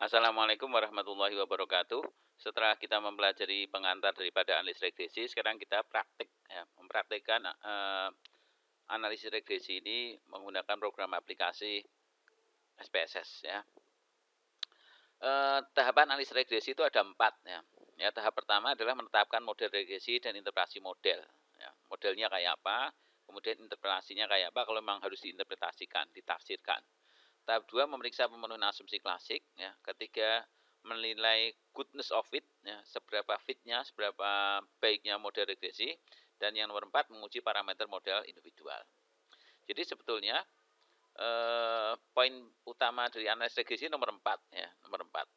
Assalamualaikum warahmatullahi wabarakatuh. Setelah kita mempelajari pengantar daripada analisis regresi, sekarang kita praktik ya, mempraktikkan analisis regresi ini menggunakan program aplikasi SPSS ya. Tahapan analisis regresi itu ada 4 ya. Ya, tahap pertama adalah menetapkan model regresi dan interpretasi model. Ya, modelnya kayak apa, kemudian interpretasinya kayak apa kalau memang harus diinterpretasikan, ditafsirkan. Tahap 2 memeriksa pemenuhan asumsi klasik ya. Ketiga menilai goodness of fit ya, seberapa fitnya, seberapa baiknya model regresi, dan yang nomor 4 menguji parameter model individual. Jadi sebetulnya poin utama dari analisis regresi nomor 4 ya, nomor 4.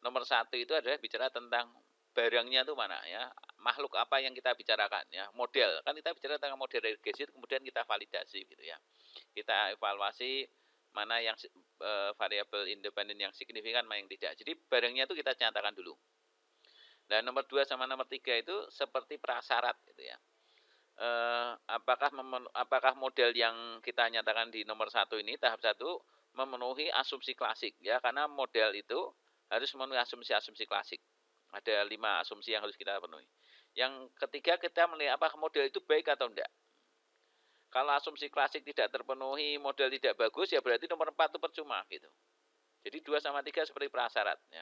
Nomor 1 itu adalah bicara tentang barangnya itu mana ya, makhluk apa yang kita bicarakan ya, model. Kan kita bicara tentang model regresi, kemudian kita validasi gitu ya. Kita evaluasi mana yang variabel independen yang signifikan, mana yang tidak. Jadi barangnya itu kita nyatakan dulu. Dan nomor 2 sama nomor 3 itu seperti prasyarat gitu ya. Apakah model yang kita nyatakan di nomor 1 ini, tahap 1, memenuhi asumsi klasik ya, karena model itu harus memenuhi asumsi-asumsi klasik. Ada 5 asumsi yang harus kita penuhi. Yang ketiga, kita melihat apakah model itu baik atau tidak. Kalau asumsi klasik tidak terpenuhi, model tidak bagus, ya berarti nomor 4 itu percuma gitu. Jadi 2 sama 3 seperti prasyarat ya.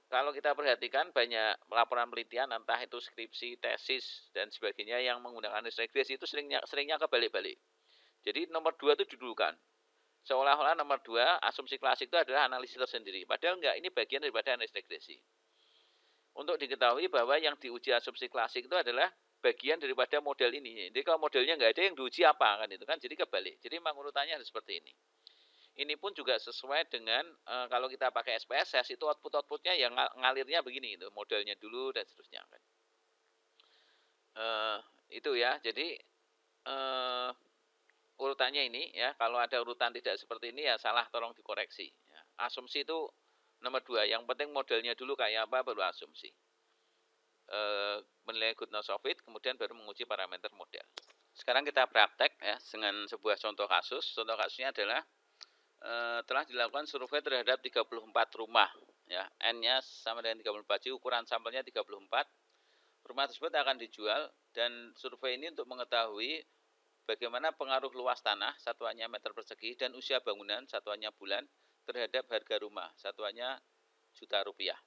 Kalau kita perhatikan banyak laporan penelitian, entah itu skripsi, tesis, dan sebagainya yang menggunakan analisis regresi itu seringnya kebalik-balik. Jadi nomor 2 itu didulukan. Seolah-olah nomor 2 asumsi klasik itu adalah analisis tersendiri. Padahal enggak, ini bagian daripada analisis regresi. Untuk diketahui bahwa yang diuji asumsi klasik itu adalah bagian daripada model ini. Jadi kalau modelnya nggak ada, yang diuji apa kan itu kan, jadi kebalik. Jadi memang urutannya harus seperti ini. Ini pun juga sesuai dengan kalau kita pakai SPSS itu output-outputnya yang ngalirnya begini itu, modelnya dulu dan seterusnya kan. Itu ya. Jadi urutannya ini ya, kalau ada urutan tidak seperti ini ya salah, tolong dikoreksi ya. Asumsi itu nomor 2, yang penting modelnya dulu kayak apa baru asumsi. Menilai goodness of it, kemudian baru menguji parameter model. Sekarang kita praktek ya dengan sebuah contoh kasus. Contoh kasusnya adalah telah dilakukan survei terhadap 34 rumah ya, N-nya sama dengan 34, ukuran sampelnya 34. Rumah tersebut akan dijual, dan survei ini untuk mengetahui bagaimana pengaruh luas tanah, satuannya meter persegi, dan usia bangunan, satuannya bulan, terhadap harga rumah, satuannya juta rupiah.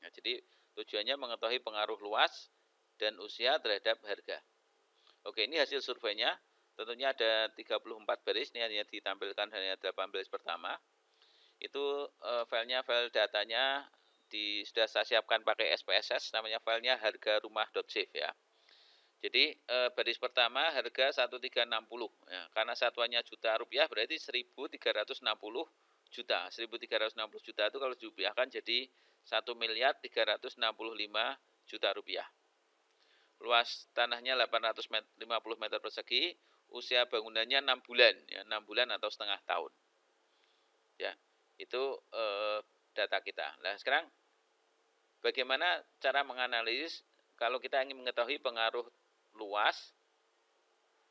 Nah, jadi tujuannya mengetahui pengaruh luas dan usia terhadap harga. Oke, ini hasil surveinya. Tentunya ada 34 baris, ini hanya ditampilkan hanya 18 pertama. Itu file datanya sudah saya siapkan pakai SPSS, namanya filenya hargarumah.save ya. Jadi baris pertama harga 1360 ya, karena satuannya juta rupiah berarti 1360 juta. 1360 juta itu kalau dirupiahkan jadi 1.365 juta rupiah. Luas tanahnya 850 meter persegi, usia bangunannya 6 bulan ya, 6 bulan atau setengah tahun. Ya, itu data kita. Nah, sekarang bagaimana cara menganalisis kalau kita ingin mengetahui pengaruh luas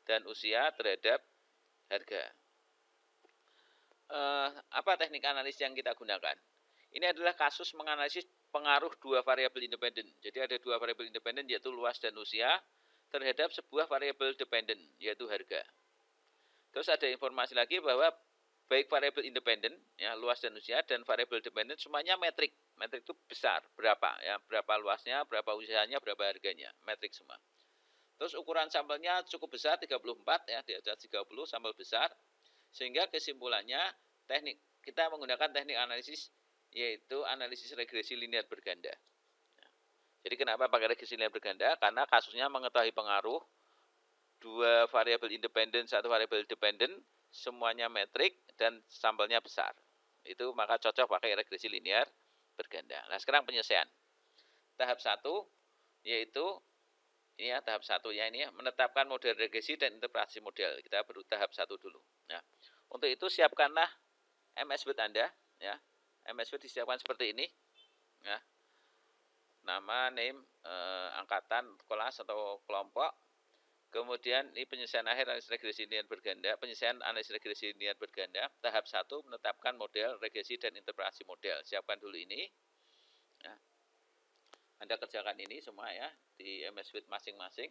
dan usia terhadap harga? Apa teknik analisis yang kita gunakan? Ini adalah kasus menganalisis pengaruh 2 variabel independen. Jadi ada 2 variabel independen, yaitu luas dan usia, terhadap sebuah variabel dependen, yaitu harga. Terus ada informasi lagi bahwa baik variabel independen ya, luas dan usia, dan variabel dependen semuanya metrik. Metrik itu besar, berapa ya, berapa luasnya, berapa usianya, berapa harganya, metrik semua. Terus ukuran sampelnya cukup besar, 34 ya, di atas 30, sampel besar. Sehingga kesimpulannya kita menggunakan teknik analisis, yaitu analisis regresi linear berganda. Jadi kenapa pakai regresi linear berganda? Karena kasusnya mengetahui pengaruh 2 variabel independen, 1 variabel dependen, semuanya metrik dan sampelnya besar. Itu maka cocok pakai regresi linear berganda. Nah, sekarang penyelesaian. Tahap 1 yaitu ini ya, tahap 1 ya, ini ya, menetapkan model regresi dan interpretasi model. Kita baru tahap 1 dulu. Nah, untuk itu siapkanlah MS Word Anda ya. MS Word disiapkan seperti ini ya. Nama, name, angkatan, kelas atau kelompok. Kemudian ini penyelesaian akhir analisis regresi linear berganda. Penyelesaian analisis regresi linear berganda. Tahap 1 menetapkan model, regresi, dan interpretasi model. Siapkan dulu ini. Ya. Anda kerjakan ini semua ya di MS Word masing-masing.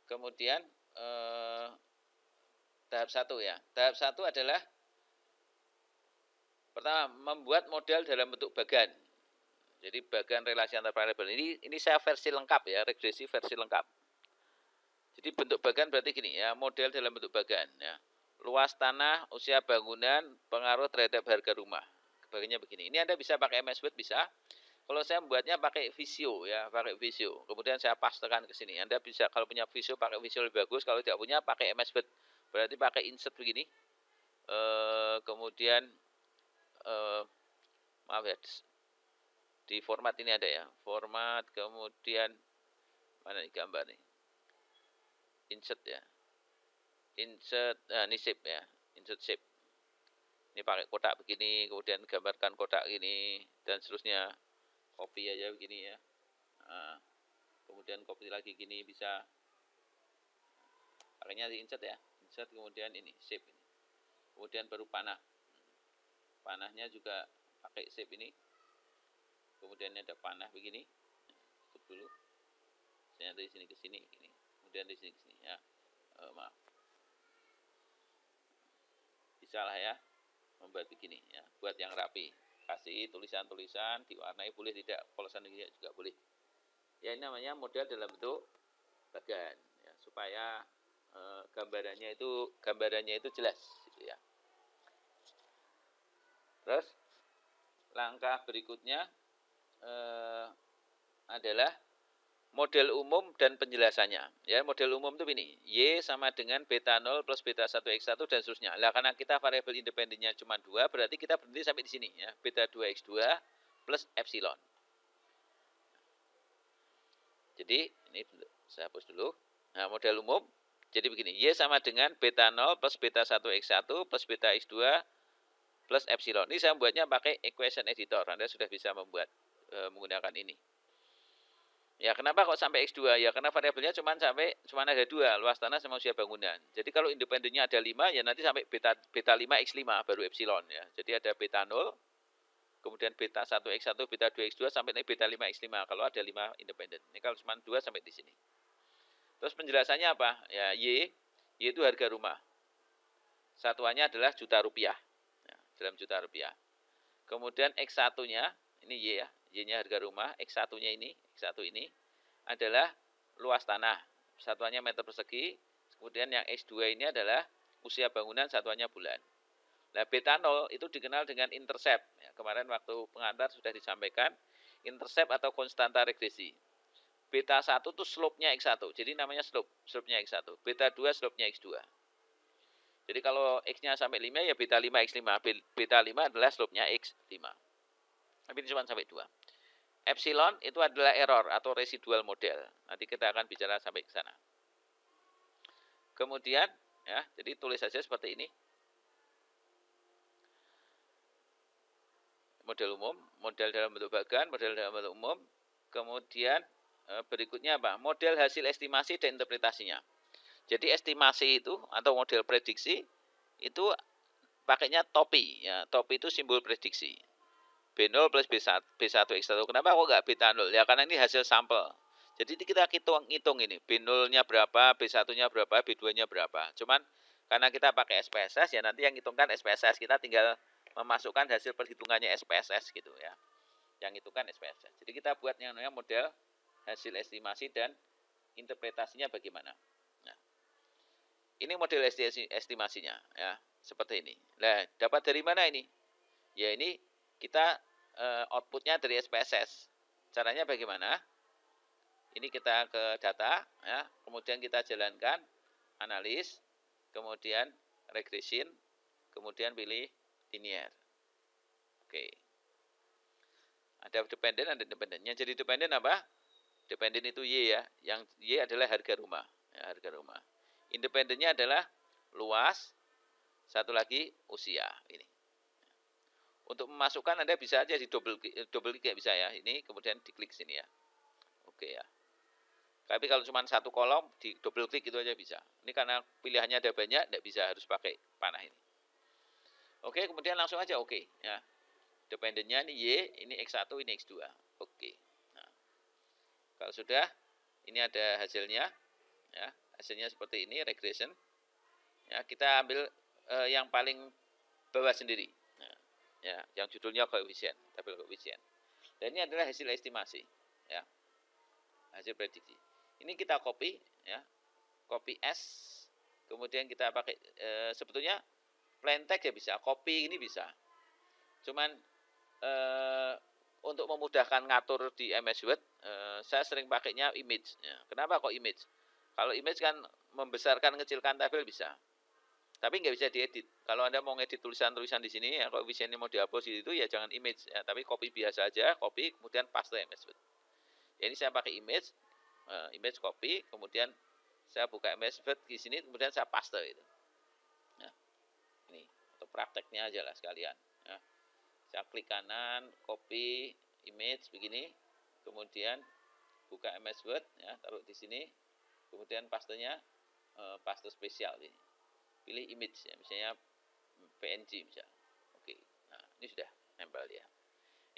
Kemudian tahap 1 ya. Tahap 1 adalah pertama membuat model dalam bentuk bagan. Jadi bagan relasi antar variabel. Ini saya versi lengkap ya, regresi versi lengkap. Jadi bentuk bagan berarti gini ya, model dalam bentuk bagan ya. Luas tanah, usia bangunan, pengaruh terhadap harga rumah. Bagiannya begini. Ini Anda bisa pakai MS Word bisa. Kalau saya membuatnya pakai Visio ya, pakai Visio. Kemudian saya pastekan ke sini. Anda bisa kalau punya Visio pakai Visio lebih bagus, kalau tidak punya pakai MS Word. Berarti pakai insert begini. Kemudian maaf ya. Di format ini ada ya. Format kemudian mana nih gambar nih? Insert ya, insert ini shape ya, insert shape. Ini pakai kotak begini, kemudian gambarkan kotak gini dan seterusnya. Copy aja begini ya. Nah, kemudian copy lagi gini bisa. Pakainya di insert ya, insert kemudian ini shape ini. Kemudian baru panah. Panahnya juga pakai shape ini. Kemudian ada panah begini. Tutup dulu. Saya dari sini ke sini gini. Kemudian di sini ya, maaf, bisa lah ya membuat begini ya, buat yang rapi, kasih tulisan-tulisan diwarnai boleh, tidak polosan juga boleh ya. Ini namanya model dalam bentuk bagan ya, supaya gambarannya itu jelas gitu ya. Terus langkah berikutnya adalah model umum dan penjelasannya. Ya, model umum itu ini. Y sama dengan beta 0 plus beta 1 X1 dan seterusnya. Lah karena kita variabel independennya cuma 2, berarti kita berhenti sampai di sini ya. Beta 2 X2 plus epsilon. Jadi ini saya hapus dulu. Nah, model umum jadi begini. Y sama dengan beta 0 plus beta 1 X1 plus beta X2 plus epsilon. Ini saya membuatnya pakai equation editor. Anda sudah bisa membuat menggunakan ini. Ya, kenapa kok sampai X2? Ya, karena variabelnya cuma ada 2, luas tanah sama usia bangunan. Jadi kalau independennya ada 5, ya nanti sampai beta 5 X5 baru epsilon ya. Jadi ada beta 0, kemudian beta 1 X1, beta 2 X2 sampai naik beta 5 X5 kalau ada 5 independen. Ini kalau cuma 2 sampai di sini. Terus penjelasannya apa? Ya, Y itu harga rumah. Satuannya adalah juta rupiah. Ya, dalam juta rupiah. Kemudian X1-nya, ini Y ya. Y-nya harga rumah, X1-nya ini adalah luas tanah, satuannya meter persegi. Kemudian yang X2 ini adalah usia bangunan, satuannya bulan. Nah, beta 0 itu dikenal dengan intercept. Ya, kemarin waktu pengantar sudah disampaikan, intercept atau konstanta regresi. Beta 1 itu slope-nya X1, jadi namanya slope-nya X1. Beta 2 slope-nya X2. Jadi kalau X-nya sampai 5, ya beta 5 X5. Beta 5 adalah slope-nya X5. Tapi ini cuma sampai 2. Epsilon itu adalah error atau residual model. Nanti kita akan bicara sampai ke sana. Kemudian, ya, jadi tulis saja seperti ini. Model umum, model dalam bentuk bagan, model dalam bentuk umum. Kemudian berikutnya apa? Model hasil estimasi dan interpretasinya. Jadi estimasi itu atau model prediksi itu pakainya topi. Ya, topi itu simbol prediksi. B0 plus B1 X1. Kenapa kok nggak beta 0? Ya karena ini hasil sampel. Jadi kita hitung ini. B0-nya berapa, B1-nya berapa, B2-nya berapa. Cuman karena kita pakai SPSS, ya nanti yang hitungkan SPSS. Kita tinggal memasukkan hasil perhitungannya SPSS gitu ya. Yang hitungkan SPSS. Jadi kita buat yang namanya model hasil estimasi dan interpretasinya bagaimana. Nah, ini model estimasinya ya, seperti ini. Nah, dapat dari mana ini? Ya ini kita outputnya dari SPSS. Caranya bagaimana? Ini kita ke data, ya, kemudian kita jalankan analis, kemudian regression, kemudian pilih linear. Oke. Ada dependen, ada independen. Yang jadi dependen apa? Dependen itu Y ya. Yang Y adalah harga rumah. Ya, harga rumah. Independennya adalah luas, satu lagi usia. Ini. Untuk memasukkan Anda bisa aja di double klik bisa ya. Ini kemudian diklik sini ya. Oke ya. Tapi kalau cuma satu kolom, di double klik itu aja bisa. Ini karena pilihannya ada banyak, tidak bisa harus pakai panah ini. Oke, kemudian langsung aja oke. Ya. Dependennya ini Y, ini X1, ini X2. Oke. Nah, kalau sudah, ini ada hasilnya. Ya, hasilnya seperti ini, regression. Ya, kita ambil yang paling bawah sendiri. Nah, ya, yang judulnya koefisien, tabel koefisien. Dan ini adalah hasil estimasi. Ya, hasil prediksi. Ini kita copy, ya, copy S, kemudian kita pakai sebetulnya plain text ya bisa, copy ini bisa. Cuman untuk memudahkan ngatur di MS Word, saya sering pakainya image. Ya. Kenapa kok image? Kalau image kan membesarkan, mengecilkan tabel bisa, tapi nggak bisa diedit. Kalau Anda mau ngedit tulisan-tulisan di sini, ya, kalau visinya mau dihapus itu ya jangan image, ya, tapi copy biasa aja, copy kemudian paste MS Word. Ya, ini saya pakai image, image copy, kemudian saya buka MS Word di sini, kemudian saya paste itu. Nah, ini untuk prakteknya aja lah sekalian. Ya. Saya klik kanan, copy image begini, kemudian buka MS Word, ya, taruh di sini, kemudian pastenya paste spesial ini. Pilih image, ya, misalnya PNG misalnya. Oke, nah ini sudah nempel ya.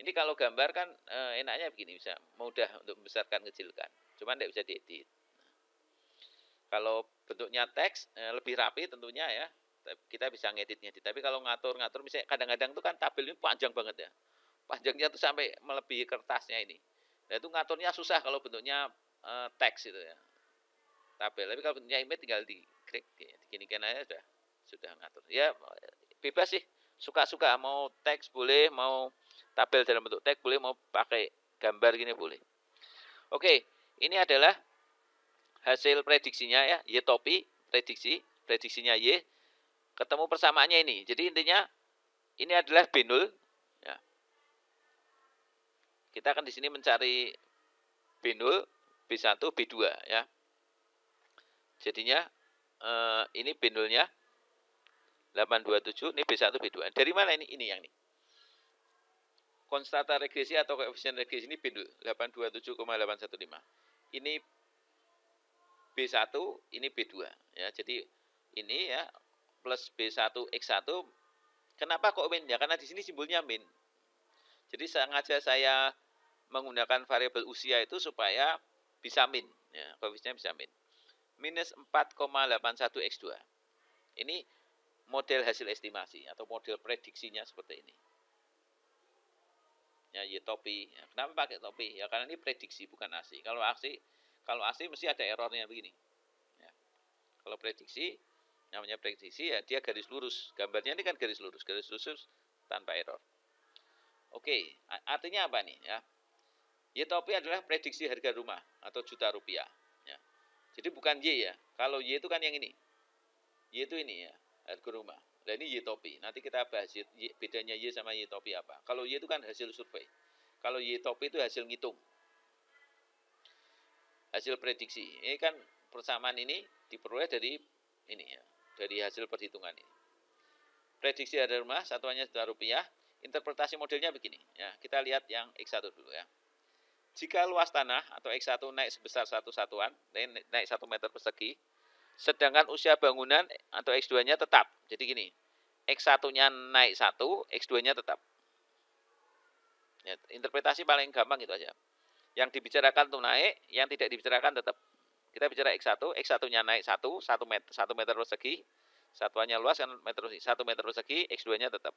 Ini kalau gambar kan enaknya begini, bisa mudah untuk membesarkan, kecilkan, cuman tidak bisa diedit. Kalau bentuknya teks lebih rapi tentunya ya, kita bisa ngedit-ngedit. Tapi kalau ngatur-ngatur misalnya kadang-kadang itu kan tabel ini panjang banget ya. Panjangnya tuh sampai melebihi kertasnya ini. Nah, itu ngaturnya susah kalau bentuknya teks itu ya. Tabel. Tapi kalau bentuknya image tinggal diklik, diginikan aja sudah ngatur. Ya bebas sih, suka-suka, mau teks boleh, mau tabel dalam bentuk teks boleh, mau pakai gambar gini boleh. Oke, ini adalah hasil prediksinya ya, Y topi, prediksinya Y, ketemu persamaannya ini. Jadi intinya ini adalah B0 ya. Kita akan di sini mencari B0, B1, B2 ya. Jadinya ini B0-nya 827, ini B1, B2. Dari mana ini? Ini yang ini. Konstanta regresi atau koefisien regresi ini B0, 827,815. Ini B1, ini B2 ya. Jadi ini ya plus B1 X1. Kenapa kok min? Ya karena di sini simbolnya min. Jadi sengaja saya menggunakan variabel usia itu supaya bisa min ya, koefisiennya bisa min. Minus 4,81 X2. Ini model hasil estimasi atau model prediksinya seperti ini. Ya, Y topi. Ya, kenapa pakai topi? Ya karena ini prediksi bukan ASI. Kalau ASI mesti ada errornya begini. Ya. Kalau prediksi, namanya prediksi ya dia garis lurus. Gambarnya ini kan garis lurus tanpa error. Oke, artinya apa nih ya? Y topi adalah prediksi harga rumah atau juta rupiah. Ya. Jadi bukan Y ya. Kalau Y itu kan yang ini. Y itu ini ya, harga rumah. Nah ini Y topi. Nanti kita bahas bedanya Y sama Y topi apa. Kalau Y itu kan hasil survei. Kalau Y topi itu hasil ngitung. Hasil prediksi. Ini kan persamaan ini diperoleh dari ini ya, dari hasil perhitungan ini. Prediksi harga rumah satuannya juta rupiah. Interpretasi modelnya begini ya. Kita lihat yang X1 dulu ya. Jika luas tanah atau X1 naik sebesar 1 satuan, naik 1 meter persegi, sedangkan usia bangunan atau X2-nya tetap. Jadi gini, X1-nya naik 1, X2-nya tetap. Ya, interpretasi paling gampang itu aja. Yang dibicarakan itu naik, yang tidak dibicarakan tetap. Kita bicara X1, X1-nya naik 1 meter persegi, satuannya luas kan meter persegi, 1 meter persegi, X2-nya tetap.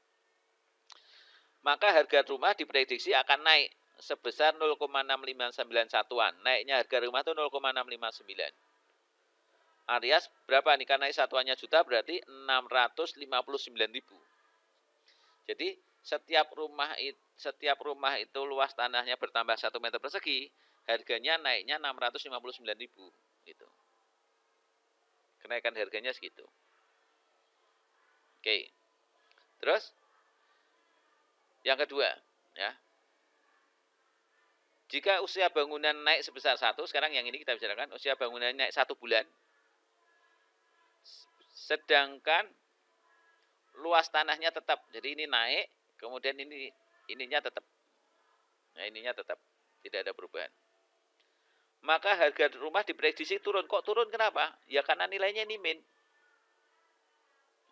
Maka harga rumah diprediksi akan naik sebesar 0,659 satuan. Naiknya harga rumah itu 0,659. Alias berapa nih? Karena satuannya juta berarti 659.000. Jadi setiap rumah itu luas tanahnya bertambah 1 meter persegi, harganya naiknya 659.000 gitu. Kenaikan harganya segitu. Oke. Terus yang kedua, ya. Jika usia bangunan naik sebesar 1, sekarang yang ini kita bicarakan, usia bangunan naik 1 bulan. Sedangkan luas tanahnya tetap. Jadi ini naik, kemudian ininya tetap. Nah, ininya tetap. Tidak ada perubahan. maka harga rumah diprediksi turun. Kok turun kenapa? Ya karena nilainya ini min.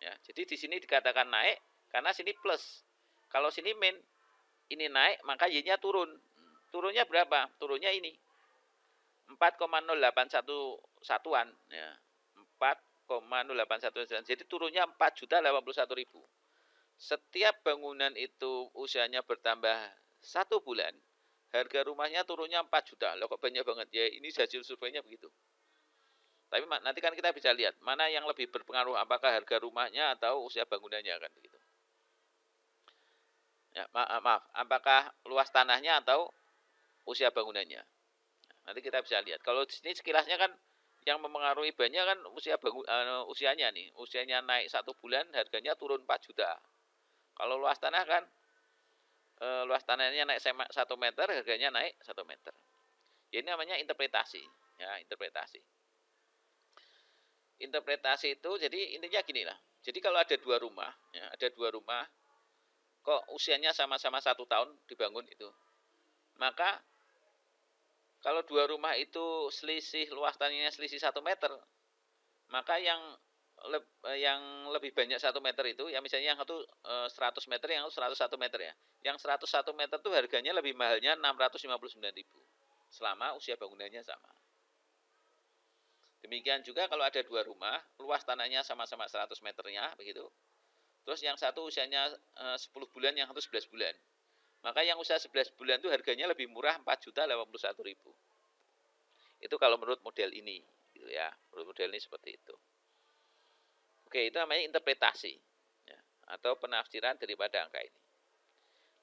Ya, jadi di sini dikatakan naik karena sini plus. Kalau sini min, ini naik maka Y-nya turun. Turunnya berapa? Turunnya ini 4,081 satuan ya. 4,081 satuan. Jadi turunnya 4.081.000. Setiap bangunan itu usianya bertambah 1 bulan, harga rumahnya turunnya 4 juta. Loh kok banyak banget ya? Ini hasil surveinya begitu. Tapi nanti kan kita bisa lihat mana yang lebih berpengaruh, apakah harga rumahnya atau usia bangunannya kan begitu. Ya, maaf, apakah luas tanahnya atau usia bangunannya. Nanti kita bisa lihat. Kalau di sini sekilasnya kan yang mempengaruhi banyak kan usianya nih. Usianya naik 1 bulan, harganya turun 4 juta. Kalau luas tanah kan luas tanahnya naik 1 meter, harganya naik 1 meter. Ini namanya interpretasi. Ya, interpretasi. Interpretasi itu jadi intinya gini lah. Jadi kalau ada 2 rumah, ya, ada 2 rumah, kok usianya sama-sama 1 tahun dibangun itu, maka kalau 2 rumah itu selisih luas tanahnya selisih 1 meter, maka yang lebih banyak 1 meter itu, ya misalnya yang satu 100 meter, yang satu 101 meter ya. Yang 101 meter itu harganya lebih mahalnya 659.000 selama usia bangunannya sama. Demikian juga kalau ada 2 rumah, luas tanahnya sama-sama 100 meternya begitu. Terus yang satu usianya 10 bulan, yang satu 11 bulan. Maka yang usia 11 bulan itu harganya lebih murah 4.081.000. Itu kalau menurut model ini, gitu ya. Menurut model ini seperti itu. Oke, itu namanya interpretasi ya, atau penafsiran daripada angka ini.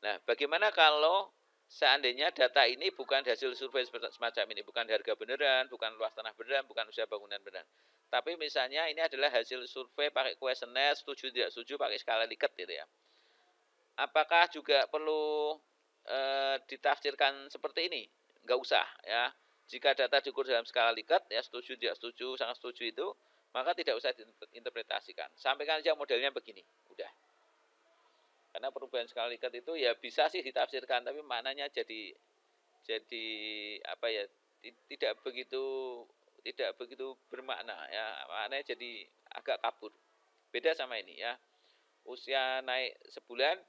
Nah, bagaimana kalau seandainya data ini bukan hasil survei semacam ini, bukan harga beneran, bukan luas tanah beneran, bukan usia bangunan beneran. Tapi misalnya ini adalah hasil survei pakai kuesioner, setuju tidak setuju pakai skala Likert gitu ya. Apakah juga perlu ditafsirkan seperti ini? Enggak usah ya. Jika data diukur dalam skala Likert ya, setuju tidak setuju, sangat setuju itu, maka tidak usah diinterpretasikan. Sampaikan aja modelnya begini, udah. Karena perubahan skala Likert itu ya bisa sih ditafsirkan, tapi maknanya jadi apa ya, tidak begitu bermakna ya, maknanya jadi agak kabur. Beda sama ini ya. Usia naik sebulan,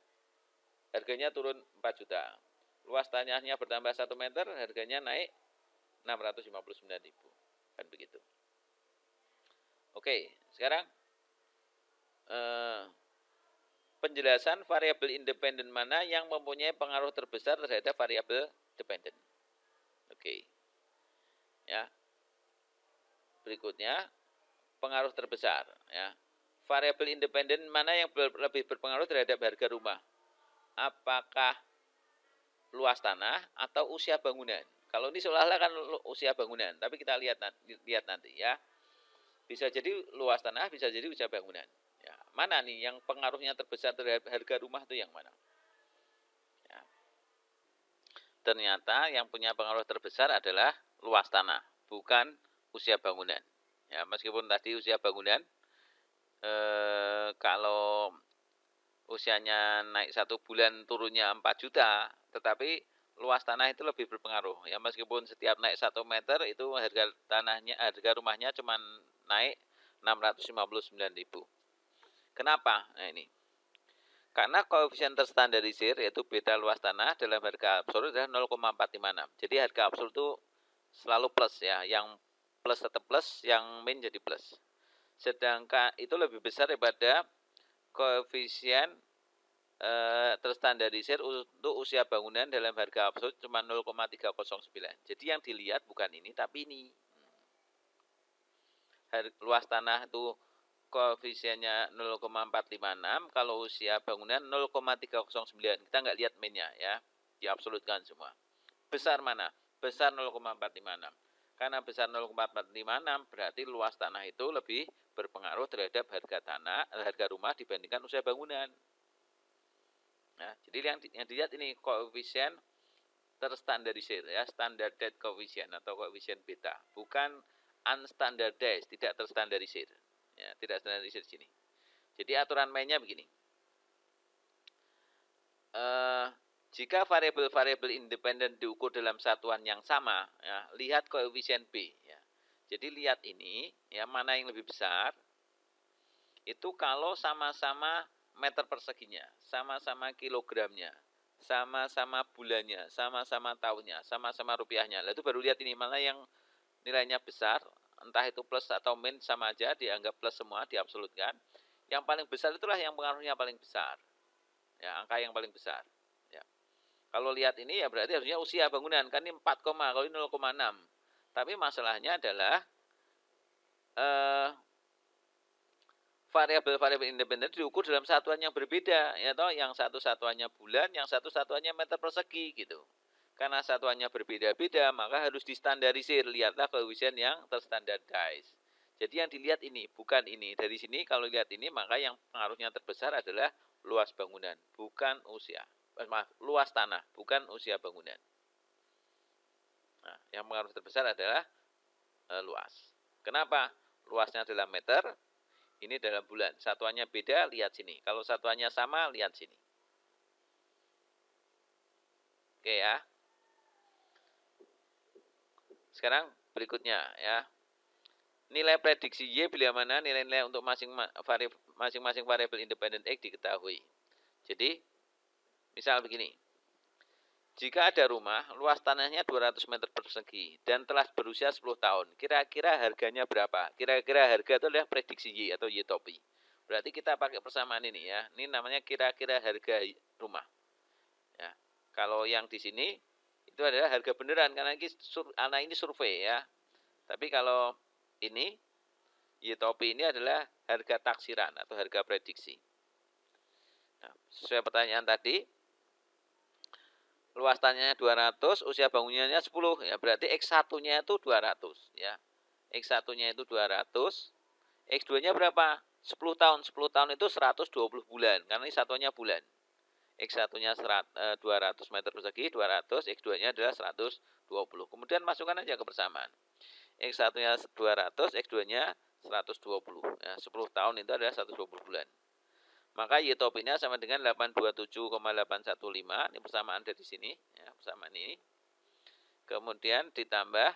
harganya turun 4 juta. Luas tanahnya bertambah 1 meter, harganya naik 659.000. Kan begitu. Oke, sekarang penjelasan variabel independen mana yang mempunyai pengaruh terbesar terhadap variabel dependen. Oke. Ya. Berikutnya pengaruh terbesar ya. Variabel independen mana yang lebih berpengaruh terhadap harga rumah? Apakah luas tanah atau usia bangunan? Kalau ini seolah-olah kan usia bangunan, tapi kita lihat nanti ya. Bisa jadi luas tanah, bisa jadi usia bangunan. Ya, mana nih yang pengaruhnya terbesar terhadap harga rumah itu yang mana? Ya. Ternyata yang punya pengaruh terbesar adalah luas tanah, bukan usia bangunan. Ya, meskipun tadi usia bangunan kalau usianya naik 1 bulan turunnya 4 juta, tetapi luas tanah itu lebih berpengaruh. Ya, meskipun setiap naik 1 meter itu harga rumahnya cuma naik 659.000. Kenapa? Nah ini. Karena koefisien terstandarisir yaitu beta luas tanah dalam harga absolut adalah 0,456. Jadi harga absolut itu selalu plus ya, yang plus tetap plus, yang min jadi plus. Sedangkan itu lebih besar daripada koefisien terstandarisir untuk usia bangunan dalam harga absolut cuma 0,309. Jadi yang dilihat bukan ini tapi ini. Luas tanah itu koefisiennya 0,456, kalau usia bangunan 0,309. Kita nggak lihat minnya ya, diabsolutkan semua. Besar mana? Besar 0,456. Karena besar 0,456 berarti luas tanah itu lebih berpengaruh terhadap harga rumah dibandingkan usia bangunan. Nah, jadi yang dilihat ini koefisien terstandarisir ya, standardized coefficient atau koefisien beta, bukan unstandardized, tidak terstandarisir. Ya, tidak standarisir di sini. Jadi aturan mainnya begini. Jika variabel-variabel independen diukur dalam satuan yang sama, ya, lihat koefisien B. Ya. Jadi lihat ini, ya, mana yang lebih besar. Itu kalau sama-sama meter perseginya, sama-sama kilogramnya, sama-sama bulannya, sama-sama tahunnya, sama-sama rupiahnya. Lalu itu baru lihat ini mana yang nilainya besar, entah itu plus atau min sama aja, dianggap plus semua, diabsolutkan. Yang paling besar itulah yang pengaruhnya paling besar. Ya, angka yang paling besar. Ya. Kalau lihat ini ya berarti harusnya usia bangunan, kan ini 4, kalau ini 0,6. Tapi masalahnya adalah variabel-variabel independen diukur dalam satuan yang berbeda, ya toh, yang satu satuannya bulan, yang satu satuannya meter persegi gitu. Karena satuannya berbeda-beda, maka harus distandarisir. Lihatlah koefisien yang terstandardized. Jadi yang dilihat ini, bukan ini. Dari sini kalau lihat ini, maka yang pengaruhnya terbesar adalah luas bangunan, bukan usia. Luas tanah, bukan usia bangunan. Nah, yang pengaruh terbesar adalah luas. Kenapa? Luasnya adalah meter, ini dalam bulan. Satuannya beda, lihat sini. Kalau satuannya sama, lihat sini. Oke ya. Sekarang berikutnya ya. Nilai prediksi Y bila mana nilai-nilai untuk masing-masing variabel independen X diketahui. Jadi, misal begini. Jika ada rumah, luas tanahnya 200 meter persegi dan telah berusia 10 tahun. Kira-kira harganya berapa? Kira-kira harga itu adalah prediksi Y atau Y topi. Berarti kita pakai persamaan ini ya. Ini namanya kira-kira harga rumah. Ya. Kalau yang di sini itu adalah harga beneran karena ini survei ya. Tapi kalau ini Y topi ini adalah harga taksiran atau harga prediksi. Nah, sesuai pertanyaan tadi, luas tanahnya 200, usia bangunannya 10 ya, berarti X1-nya itu 200 ya. X1-nya itu 200, X2-nya berapa? 10 tahun. 10 tahun itu 120 bulan karena ini satuannya bulan. X1-nya 200 meter persegi, 200, X2-nya adalah 120. Kemudian masukkan aja ke persamaan. X1-nya 200, X2-nya 120. Ya, 10 tahun itu adalah 120 bulan. Maka Y topinya sama dengan 827,815. Ini persamaan dari sini, ya, persamaan ini. Kemudian ditambah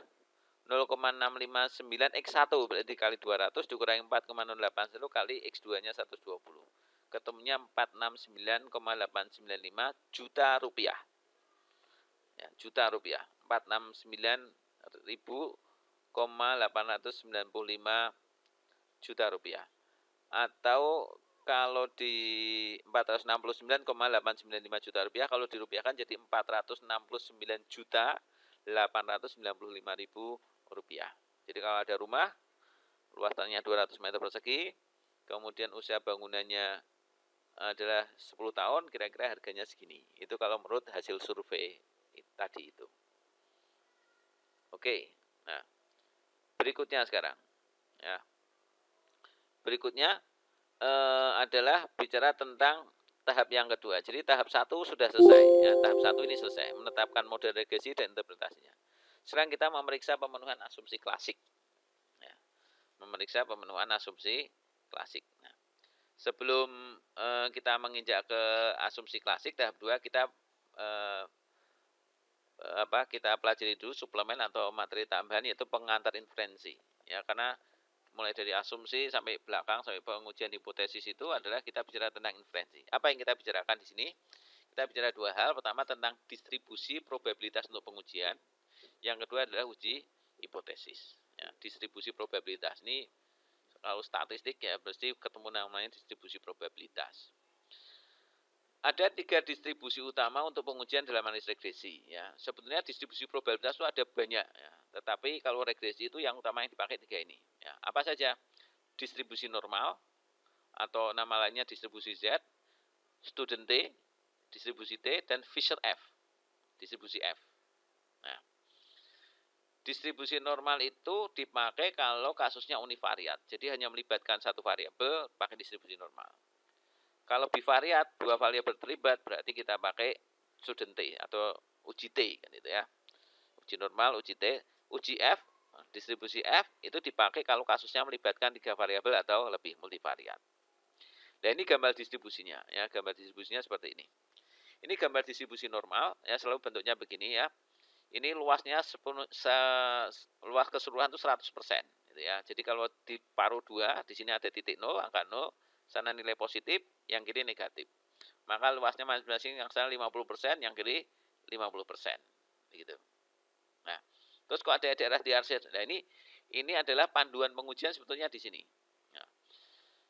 0,659 X1 berarti kali 200 dikurangi 4,081 kali X2-nya 120. Ketemunya 469,895 juta rupiah. Ya, juta rupiah. 469.895 juta rupiah. Atau kalau di 469,895 juta rupiah, kalau dirupiahkan jadi 469.895.000 rupiah. Jadi kalau ada rumah, luas tanahnya 200 meter persegi, kemudian usia bangunannya adalah 10 tahun, kira-kira harganya segini. Itu kalau menurut hasil survei tadi itu. Oke, nah berikutnya sekarang. Ya. Berikutnya adalah bicara tentang tahap yang kedua. Jadi tahap 1 sudah selesai. Ya, tahap 1 ini selesai, menetapkan model regresi dan interpretasinya. Sekarang kita memeriksa pemenuhan asumsi klasik. Ya, memeriksa pemenuhan asumsi klasik. Nah, sebelum kita menginjak ke asumsi klasik, tahap 2 kita kita pelajari dulu suplemen atau materi tambahan, yaitu pengantar inferensi. Ya, karena mulai dari asumsi sampai belakang sampai pengujian hipotesis itu adalah kita bicara tentang inferensi. Apa yang kita bicarakan di sini? Kita bicara dua hal. Pertama tentang distribusi probabilitas untuk pengujian. Yang kedua adalah uji hipotesis. Ya, distribusi probabilitas ini kalau statistik ya pasti ketemu namanya distribusi probabilitas. Ada 3 distribusi utama untuk pengujian dalam analisis regresi. Ya, sebetulnya distribusi probabilitas itu ada banyak. Ya, tetapi kalau regresi itu yang utama yang dipakai 3 ini. Ya, apa saja? Distribusi normal atau nama lainnya distribusi Z, student T, distribusi T, dan Fisher F, distribusi F. Nah, distribusi normal itu dipakai kalau kasusnya univariat. Jadi hanya melibatkan satu variabel, pakai distribusi normal. Kalau bivariat, 2 variabel terlibat, berarti kita pakai student T atau uji T kan itu ya. Uji normal, uji T, uji F, distribusi F itu dipakai kalau kasusnya melibatkan 3 variabel atau lebih multivariat. Nah, ini gambar distribusinya ya, gambar distribusinya seperti ini. Ini gambar distribusi normal, ya selalu bentuknya begini ya. Ini luasnya luas keseluruhan itu 100%, gitu ya. Jadi kalau di paruh 2, di sini ada titik 0, angka 0, sana nilai positif, yang kiri negatif. Maka luasnya masing-masing yang sana 50%, yang kiri 50%. Begitu. Nah, terus kok ada daerah diarsir? Nah, ini adalah panduan pengujian sebetulnya di sini. Nah,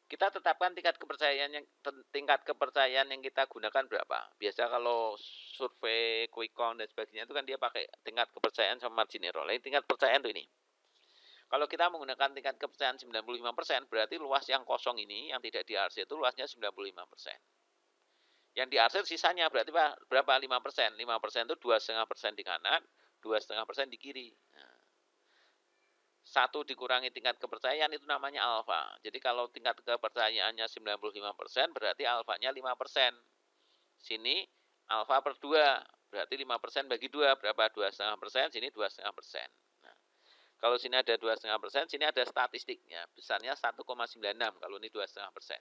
kita tetapkan tingkat kepercayaan yang kita gunakan berapa. Biasa kalau survei quick count dan sebagainya itu kan dia pakai tingkat kepercayaan sama margin error. Lain tingkat kepercayaan tuh ini. Kalau kita menggunakan tingkat kepercayaan 95%, berarti luas yang kosong ini yang tidak diarsir itu luasnya 95%. Yang diarsir sisanya berarti berapa? 5%. 5% itu 2,5% di kanan, 2,5% di kiri. Nah, 1 dikurangi tingkat kepercayaan itu namanya alfa. Jadi kalau tingkat kepercayaannya 95%, berarti alfanya 5%. Sini alfa per 2, berarti 5% bagi 2, berapa? 2,5%, sini 2,5%. Nah, kalau sini ada 2,5%, sini ada statistiknya. Besarnya 1,96 kalau ini 2,5%.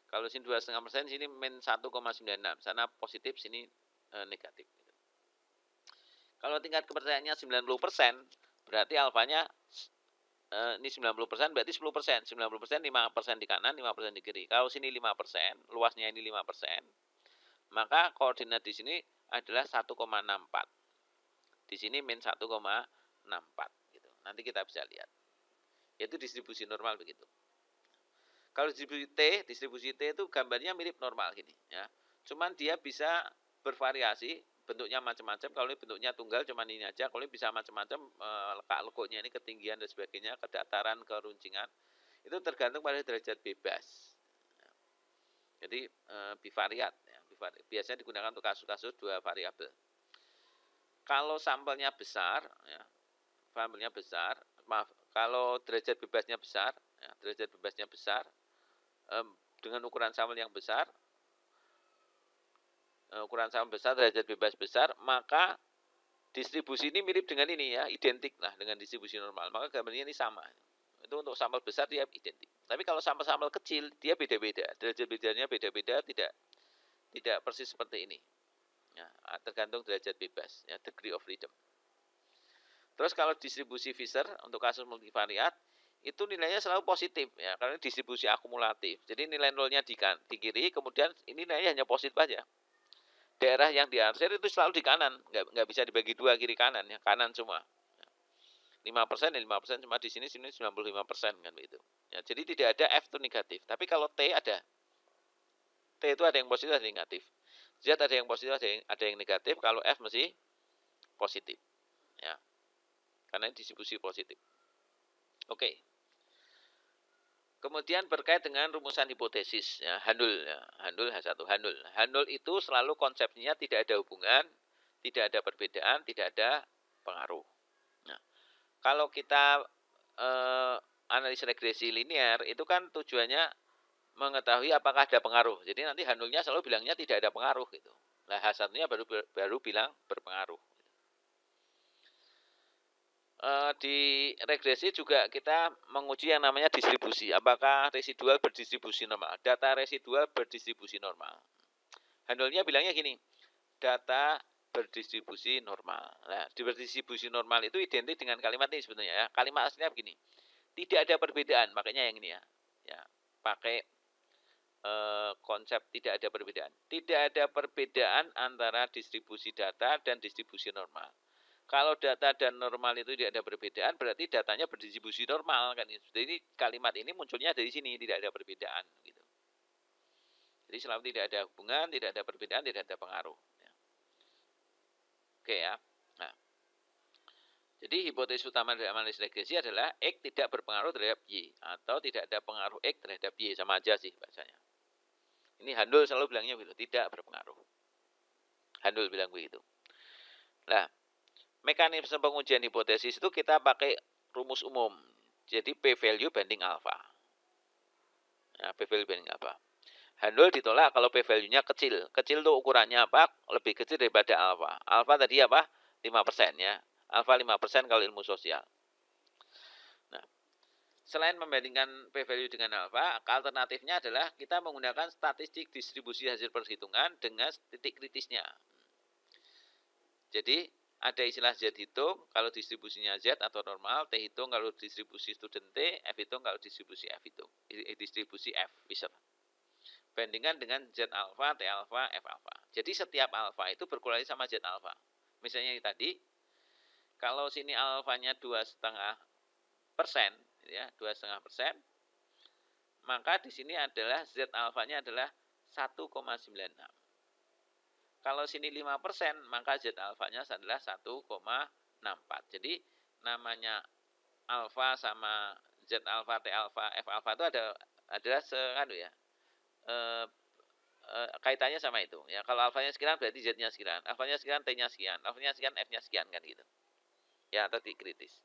Kalau sini 2,5%, sini min 1,96. Sana positif, sini negatif. Kalau tingkat kepercayaannya 90%, berarti alfanya ini 90%, berarti 10%. 90%, 5% di kanan, 5% di kiri. Kalau sini 5%, luasnya ini 5%, maka koordinat di sini adalah 1,64. Di sini min 1,64. Gitu. Nanti kita bisa lihat. Yaitu distribusi normal begitu. Kalau distribusi T itu gambarnya mirip normal gini ya. Cuman dia bisa bervariasi, bentuknya macam-macam. Kalau ini bentuknya tunggal cuman ini aja, kalau ini bisa macam-macam, lekuk-lekuknya ini ketinggian dan sebagainya, kedataran, keruncingan. Itu tergantung pada derajat bebas. Jadi bivariat ya. Biasanya digunakan untuk kasus-kasus 2 variabel. Kalau sampelnya besar ya, kalau derajat bebasnya besar, ya, dengan ukuran sampel yang besar, derajat bebas besar, maka distribusi ini mirip dengan ini ya, identik lah dengan distribusi normal. Maka gambarnya ini sama. Itu untuk sampel besar dia identik. Tapi kalau sampel-sampel kecil dia beda-beda, derajat bedanya beda-beda, tidak persis seperti ini. Ya, tergantung derajat bebas, ya, degree of freedom. Terus kalau distribusi Fisher untuk kasus multivariat, itu nilainya selalu positif ya, karena distribusi akumulatif. Jadi nilai nolnya di kiri, kemudian ini nilainya hanya positif aja. Daerah yang diarsir itu selalu di kanan, nggak bisa dibagi 2 kiri kanan ya, kanan semua. 5% dan 5% cuma di sini 95% kan begitu. Ya, jadi tidak ada F itu negatif. Tapi kalau T ada. T itu ada yang positif, ada yang negatif. Z ada yang positif, ada yang negatif. Kalau F mesti positif. Ya. Karena ini distribusi positif. Oke. Kemudian berkait dengan rumusan hipotesis, ya, Handul, ya, Handul H1, Handul. Handul itu selalu konsepnya tidak ada hubungan, tidak ada perbedaan, tidak ada pengaruh. Nah, kalau kita analisis regresi linear, itu kan tujuannya mengetahui apakah ada pengaruh. Jadi nanti Handulnya selalu bilangnya tidak ada pengaruh gitu. Nah, H1-nya baru bilang berpengaruh. Di regresi juga kita menguji yang namanya distribusi. Apakah residual berdistribusi normal? Data residual berdistribusi normal. Handulnya bilangnya gini, data berdistribusi normal. Nah, berdistribusi normal itu identik dengan kalimat ini sebetulnya ya. Kalimat aslinya begini, tidak ada perbedaan. Makanya yang ini ya, pakai konsep tidak ada perbedaan. Tidak ada perbedaan antara distribusi data dan distribusi normal. Kalau data dan normal itu tidak ada perbedaan, berarti datanya berdistribusi normal kan. Jadi kalimat ini munculnya dari sini, tidak ada perbedaan gitu. Jadi selalu tidak ada hubungan, tidak ada perbedaan, tidak ada pengaruh. Ya. Oke ya. Nah, jadi hipotesis utama dari analisis regresi adalah X tidak berpengaruh terhadap Y, atau tidak ada pengaruh X terhadap Y, sama aja sih bahasanya. Ini Handul selalu bilangnya begitu, tidak berpengaruh. Handul bilang begitu. Nah, mekanisme pengujian hipotesis itu kita pakai rumus umum. Jadi P-value banding alpha. Nah, P-value banding alpha. Handul ditolak kalau P-value-nya kecil. Kecil itu ukurannya apa? Lebih kecil daripada alpha. Alpha tadi apa? 5% ya. Alpha 5% kalau ilmu sosial. Nah, selain membandingkan p-value dengan alfa, alternatifnya adalah kita menggunakan statistik distribusi hasil perhitungan dengan titik kritisnya. Jadi ada istilah Z hitung kalau distribusinya Z atau normal, T hitung kalau distribusi student T, F hitung kalau distribusi F hitung, distribusi F Fisher. Bandingkan dengan Z alfa, T alfa, F alfa. Jadi setiap alfa itu berkorelasi sama Z alfa. Misalnya ini tadi, kalau sini alfanya 2,5%, ya 2,5%, maka di sini adalah Z alfanya adalah 1,96. Kalau sini 5%, maka Z alfanya adalah 1,64. Jadi namanya alfa sama Z alfa, T alfa, F alfa itu adalah kaitannya sama itu. Ya, kalau alfanya sekian berarti Z-nya sekian, alfanya sekian, T-nya sekian, alfanya sekian, F-nya sekian kan gitu. Ya, tadi kritis.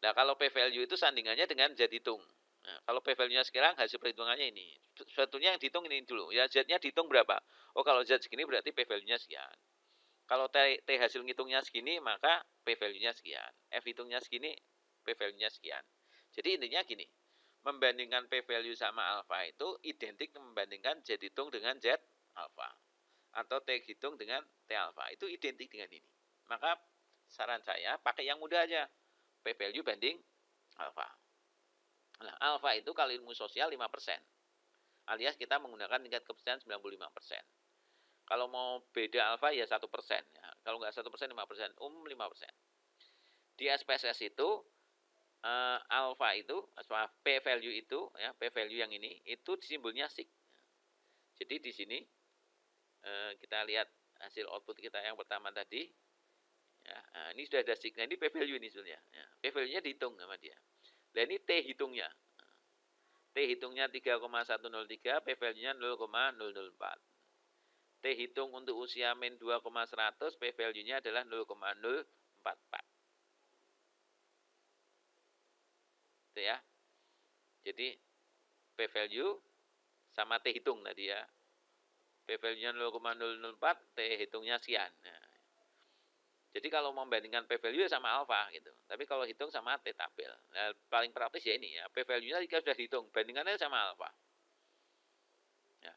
Nah, kalau p-value itu sandingannya dengan Z hitung. Nah, kalau p-value-nya sekarang hasil perhitungannya ini. Sebetulnya yang dihitung ini dulu. Ya, Z-nya dihitung berapa? Oh, kalau Z segini berarti p-value-nya sekian. Kalau T hasil ngitungnya segini, maka p-value-nya sekian. F hitungnya segini, p-value-nya sekian. Jadi intinya gini. Membandingkan p-value sama alfa itu identik membandingkan Z hitung dengan Z alfa. Atau T hitung dengan T alfa. Itu identik dengan ini. Maka saran saya pakai yang mudah aja. P-value banding alfa. Nah, alfa itu kalau ilmu sosial 5%. Alias kita menggunakan tingkat kepercayaan 95%. Kalau mau beda alfa ya 1%. Ya. Kalau nggak 1%, 5%. 5%. Di SPSS itu, alfa itu, P-value itu, ya, P-value yang ini, itu simbolnya sig. Jadi di sini, kita lihat hasil output kita yang pertama tadi. Ya, nah, ini sudah ada sig. Nah, ini P-value ini sebenarnya. Ya, P-value-nya dihitung sama dia. Dan ini T hitungnya. T hitungnya 3,103, P-value-nya 0,004. T hitung untuk usia min 2,100, P-value-nya adalah 0,044. Itu ya. Jadi P-value sama T hitung tadi ya. P-value-nya 0,004, T hitungnya sekian. Nah, jadi kalau membandingkan p-value sama alfa gitu. Tapi kalau hitung sama T tabel. Nah, paling praktis ya ini ya. P-value-nya jika sudah dihitung, bandingannya sama alfa. Ya.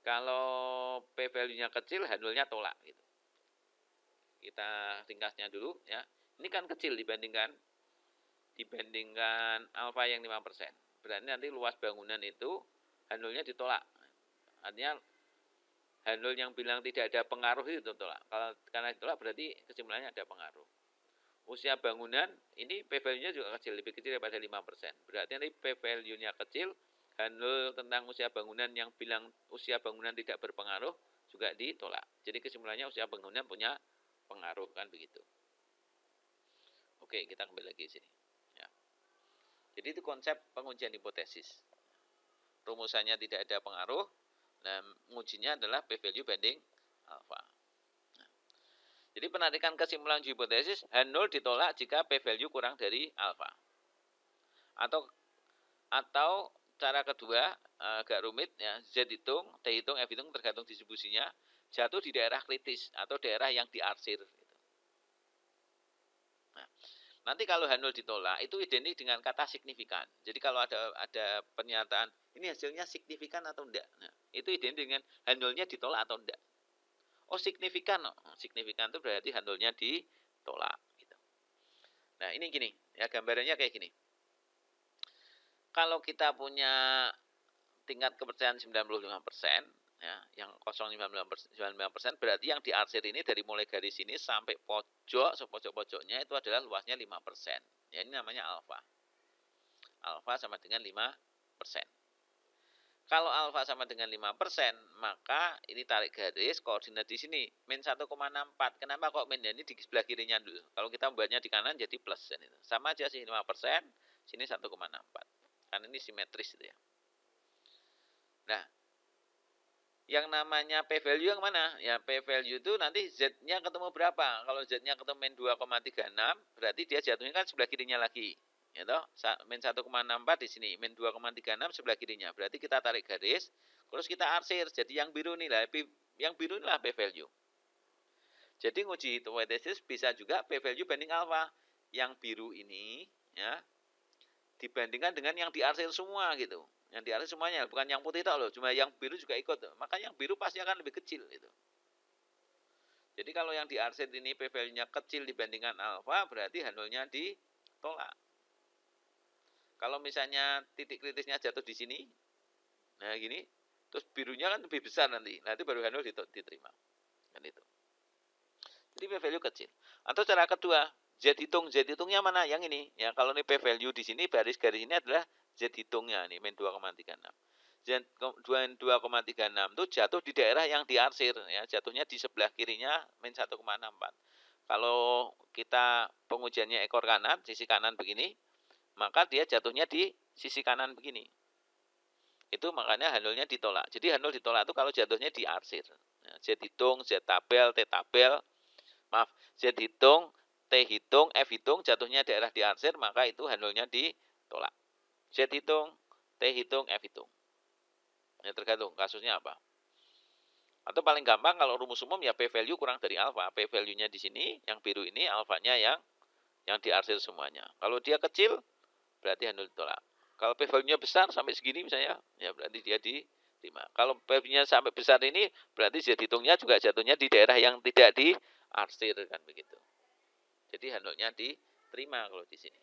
Kalau p-value-nya kecil, handle-nya tolak gitu. Kita ringkasnya dulu ya. Ini kan kecil dibandingkan alfa yang 5%. Berarti nanti luas bangunan itu handle-nya ditolak. Artinya handle yang bilang tidak ada pengaruh itu tolak. Kalau karena ditolak berarti kesimpulannya ada pengaruh. Usia bangunan ini p-value-nya juga kecil, lebih kecil daripada 5%. Berarti nanti p-value-nya kecil, handle tentang usia bangunan yang bilang usia bangunan tidak berpengaruh juga ditolak. Jadi kesimpulannya usia bangunan punya pengaruh kan begitu. Oke, kita kembali lagi sini. Ya. Jadi itu konsep pengujian hipotesis. Rumusannya tidak ada pengaruh. Nah, mengujinya adalah p-value banding alfa. Nah, jadi penarikan kesimpulan hipotesis H0 ditolak jika p-value kurang dari alfa. Atau cara kedua agak rumit ya, Z hitung, T hitung, F hitung tergantung distribusinya, jatuh di daerah kritis atau daerah yang diarsir. Nah, nanti kalau H0 ditolak itu identik dengan kata signifikan. Jadi kalau ada pernyataan ini hasilnya signifikan atau enggak, nah, itu identik dengan H0-nya ditolak atau enggak. Oh signifikan, signifikan itu berarti H0-nya ditolak. Gitu. Nah ini gini, ya gambarannya kayak gini. Kalau kita punya tingkat kepercayaan 95%, ya, yang 0,99% berarti yang diarsir ini dari mulai garis ini sampai pojok, sepojok-pojoknya itu adalah luasnya 5%. Ya ini namanya alfa. Alfa sama dengan 5%. Kalau alfa sama dengan 5%, maka ini tarik garis koordinat di sini min 1,64. Kenapa kok min ini di sebelah kirinya dulu? Kalau kita membuatnya di kanan jadi plus. Sama aja sih 5%, sini 1,64. Kan ini simetris itu ya. Nah, yang namanya p-value yang mana? Ya p-value itu nanti z-nya ketemu berapa? Kalau z-nya ketemu min 2,36, berarti dia jatuhnya kan sebelah kirinya lagi. Ya toh, min 1,64 di sini, min 2,36 sebelah kirinya. Berarti kita tarik garis, terus kita arsir. Jadi yang biru inilah, yang biru inilah p-value. Jadi nguji hipotesis bisa juga p-value banding alfa. Yang biru ini, ya, dibandingkan dengan yang diarsir semua gitu. Yang diarsir semuanya, bukan yang putih tok loh, cuma yang biru juga ikut. Maka yang biru pasti akan lebih kecil gitu. Jadi kalau yang diarsir ini P value-nya kecil dibandingkan alfa, berarti handle-nya ditolak. Kalau misalnya titik kritisnya jatuh di sini, nah gini, terus birunya kan lebih besar nanti. Nah itu baru handle diterima. Kan itu. Jadi P value kecil. Atau cara kedua, Z hitungnya mana? Yang ini. Ya kalau ini P value di sini garis-garis ini adalah Z hitungnya nih, min 2,36. Z 2,36 itu jatuh di daerah yang diarsir ya, jatuhnya di sebelah kirinya min 1,64. Kalau kita pengujiannya ekor kanan, sisi kanan begini, maka dia jatuhnya di sisi kanan begini. Itu makanya handle-nya ditolak. Jadi handle ditolak itu kalau jatuhnya diarsir. Ya, Z hitung, Z tabel, T tabel, maaf, Z hitung, T hitung, F hitung, jatuhnya daerah diarsir, maka itu handle-nya ditolak. Z hitung, T hitung, F hitung. Ya tergantung kasusnya apa. Atau paling gampang kalau rumus umum ya P value kurang dari alfa. P value-nya di sini, yang biru ini, alfanya yang diarsir semuanya. Kalau dia kecil, berarti handle ditolak. Kalau P value-nya besar sampai segini misalnya, ya berarti dia diterima. Kalau P value-nya sampai besar ini, berarti Z hitungnya juga jatuhnya di daerah yang tidak diarsir kan begitu. Jadi handle-nya diterima kalau di sini.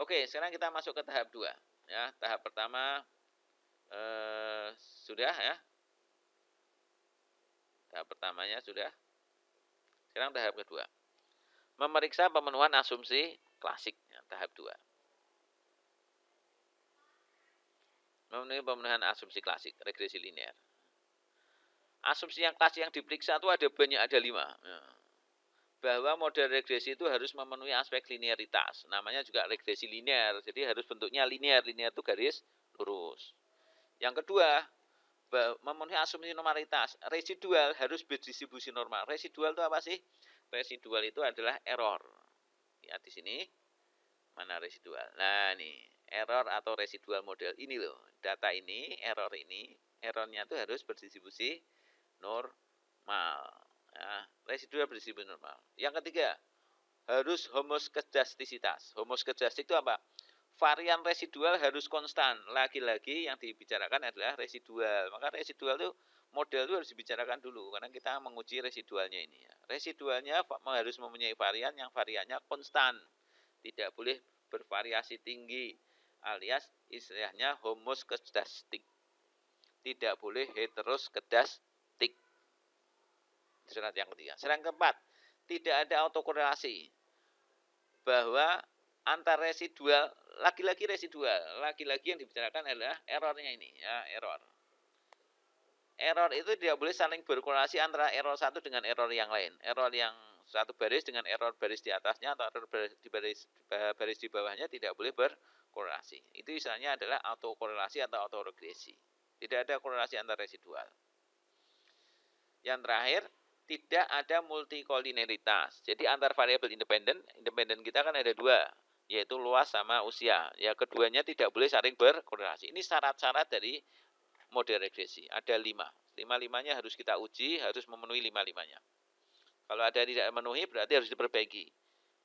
Oke, sekarang kita masuk ke tahap 2. Ya, tahap pertama sudah ya. Tahap pertamanya sudah. Sekarang tahap kedua. Memeriksa pemenuhan asumsi klasik. Ya, tahap 2. Memenuhi pemenuhan asumsi klasik, regresi linear. Asumsi yang klasik yang diperiksa itu ada banyak, ada 5. Ya. Bahwa model regresi itu harus memenuhi aspek linearitas. Namanya juga regresi linear. Jadi harus bentuknya linear. Linear itu garis lurus. Yang kedua, memenuhi asumsi normalitas. Residual harus berdistribusi normal. Residual itu apa sih? Residual itu adalah error. Lihat di sini. Mana residual? Nah, nih, error atau residual model ini loh. Data ini, errornya itu harus berdistribusi normal. Ya, residual berdistribusi normal. Yang ketiga, harus homoskedastisitas. Homoskedastik itu apa? Varian residual harus konstan. Lagi-lagi yang dibicarakan adalah residual. Maka residual itu model itu harus dibicarakan dulu karena kita menguji residualnya ini. Residualnya harus mempunyai varian yang variannya konstan. Tidak boleh bervariasi tinggi alias istilahnya homoskedastik. Tidak boleh heteroskedastik. Syarat yang ketiga. Syarat yang keempat, tidak ada autokorelasi. Bahwa antar residual, lagi-lagi yang dibicarakan adalah errornya ini, ya, error. Error itu tidak boleh saling berkorelasi antara error satu dengan error yang lain. Error yang satu baris dengan error baris di atasnya atau error baris di bawahnya tidak boleh berkorelasi. Itu istilahnya adalah autokorelasi atau autoregresi. Tidak ada korelasi antar residual. Yang terakhir, tidak ada multikolineritas. Jadi antar variabel independen kita kan ada 2, yaitu luas sama usia. Ya, keduanya tidak boleh saling berkorelasi. Ini syarat-syarat dari model regresi. Ada 5. 5-5-nya harus kita uji, harus memenuhi 5-5-nya. Kalau ada tidak memenuhi berarti harus diperbaiki.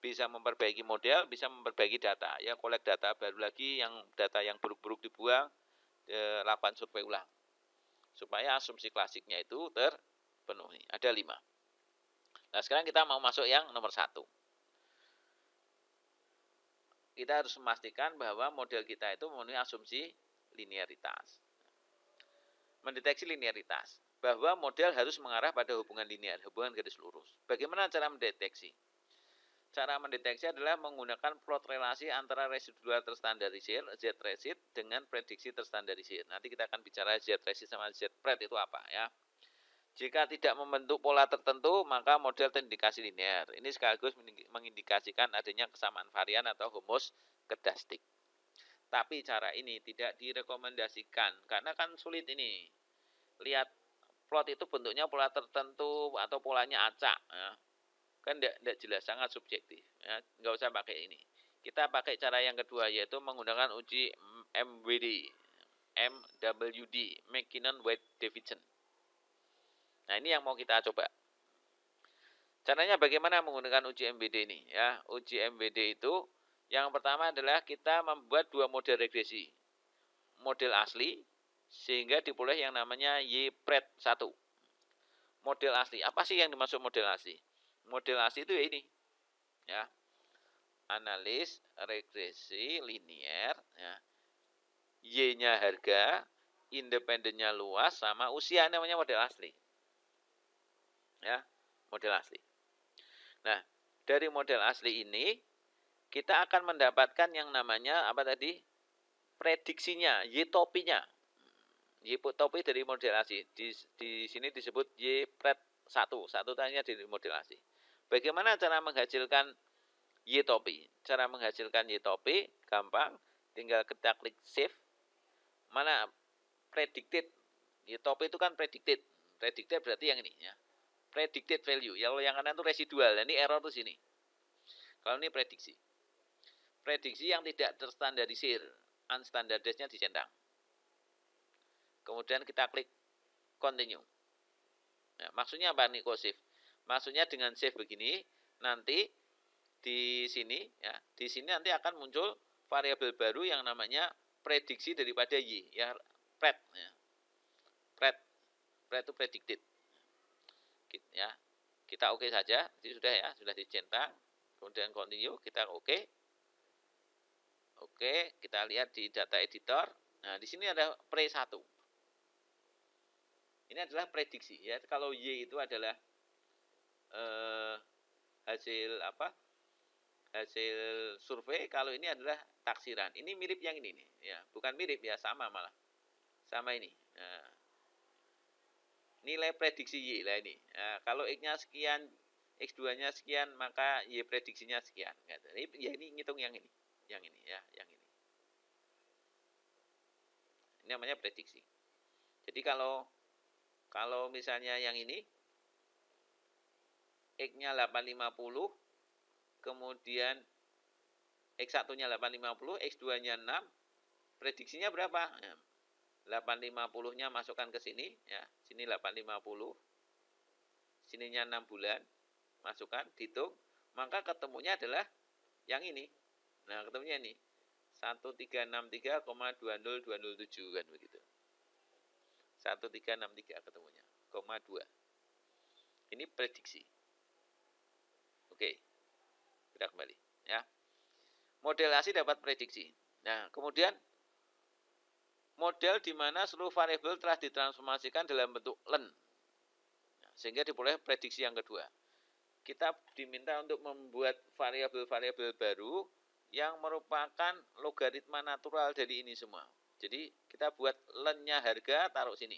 Bisa memperbaiki model, bisa memperbaiki data. Ya, kolek data baru lagi, yang data yang buruk-buruk dibuang, lakukan survei ulang. Supaya asumsi klasiknya itu terpenuhi. Ada 5. Nah, sekarang kita mau masuk yang nomor 1. Kita harus memastikan bahwa model kita itu memenuhi asumsi linearitas. Mendeteksi linearitas. Bahwa model harus mengarah pada hubungan linear, hubungan garis lurus. Bagaimana cara mendeteksi? Cara mendeteksi adalah menggunakan plot relasi antara residual terstandarisir, Z-resid, dengan prediksi terstandarisir. Nanti kita akan bicara Z-resid sama Z-pred itu apa ya. Jika tidak membentuk pola tertentu, maka model terindikasi linear. Ini sekaligus mengindikasikan adanya kesamaan varian atau homoskedastik. Tapi cara ini tidak direkomendasikan, karena kan sulit ini. Lihat, plot itu bentuknya pola tertentu atau polanya acak. Ya. Kan tidak jelas, sangat subjektif. Ya. Nggak usah pakai ini. Kita pakai cara yang kedua, yaitu menggunakan uji MWD, McKinnon-White Division. Nah, ini yang mau kita coba. Caranya bagaimana menggunakan uji MWD ini? Ya, uji MWD itu Yang pertama adalah kita membuat dua model regresi. Model asli, sehingga diperoleh yang namanya Y-pred 1. Model asli, apa sih yang dimaksud model asli? Model asli itu ya ini, ya, analis regresi linier, ya. Y-nya harga, independennya luas, sama usia, namanya model asli. Ya, model asli. Nah, dari model asli ini kita akan mendapatkan yang namanya apa tadi? Prediksinya, Y-topinya. Y-topi dari model asli. Di sini disebut Y-pred 1. Satu tanya dari model asli. Bagaimana cara menghasilkan Y-topi? Cara menghasilkan Y-topi gampang, tinggal kita klik save. Mana predicted? Y-topi itu kan predicted. Predicted berarti yang ini ya. Predicted value. Kalau yang kanan itu residual. Ini error tuh sini. Kalau ini prediksi. Prediksi yang tidak terstandarisir. Unstandardized-nya dicentang. Kemudian kita klik continue. Nah, maksudnya apa nih save? Maksudnya dengan save begini, nanti di sini ya, di sini nanti akan muncul variabel baru yang namanya prediksi daripada Y, ya, pred ya. Pred itu predicted. Ya. Kita oke saja, jadi sudah ya, sudah dicentang. Kemudian continue, kita oke. Oke, kita lihat di data editor. Nah, di sini ada pre 1. Ini adalah prediksi ya. Kalau Y itu adalah hasil apa? Hasil survei. Kalau ini adalah taksiran. Ini mirip yang ini nih, ya. Bukan mirip ya, sama malah. Sama ini. Nah, nilai prediksi Y lah ini. Nah, kalau X-nya sekian, X2-nya sekian, maka Y prediksinya sekian. Ini ya, ini ngitung yang ini. Yang ini ya, yang ini. Ini namanya prediksi. Jadi kalau misalnya yang ini X-nya 850, kemudian X1-nya 850, X2-nya 6, prediksinya berapa? Nah, 850-nya masukkan ke sini, ya. Sini 850. Sininya 6 bulan. Masukkan, dihitung, maka ketemunya adalah yang ini. Nah, ketemunya ini 1363,20207 kan begitu. 1363 ketemunya, 2. Ini prediksi. Oke. Kita kembali, ya. Model asli dapat prediksi. Nah, kemudian model di mana seluruh variabel telah ditransformasikan dalam bentuk len. Nah, sehingga diperoleh prediksi yang kedua. Kita diminta untuk membuat variabel-variabel baru yang merupakan logaritma natural dari ini semua. Jadi kita buat len-nya harga taruh sini.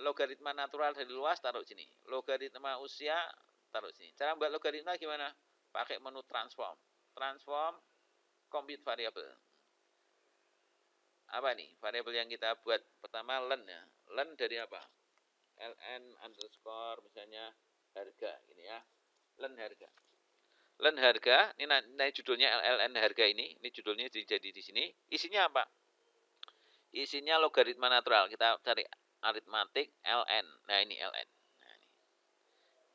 Logaritma natural dari luas taruh sini. Logaritma usia taruh sini. Cara buat logaritma gimana? Pakai menu transform. Transform compute variable. Apa nih variabel yang kita buat? Pertama len ya. Len dari apa? ln underscore misalnya harga ini ya. Len harga. Len harga, ini judulnya ln harga ini judulnya jadi di sini. Isinya apa? Isinya logaritma natural. Kita cari aritmatik ln. Nah, ini ln. Nah, ini.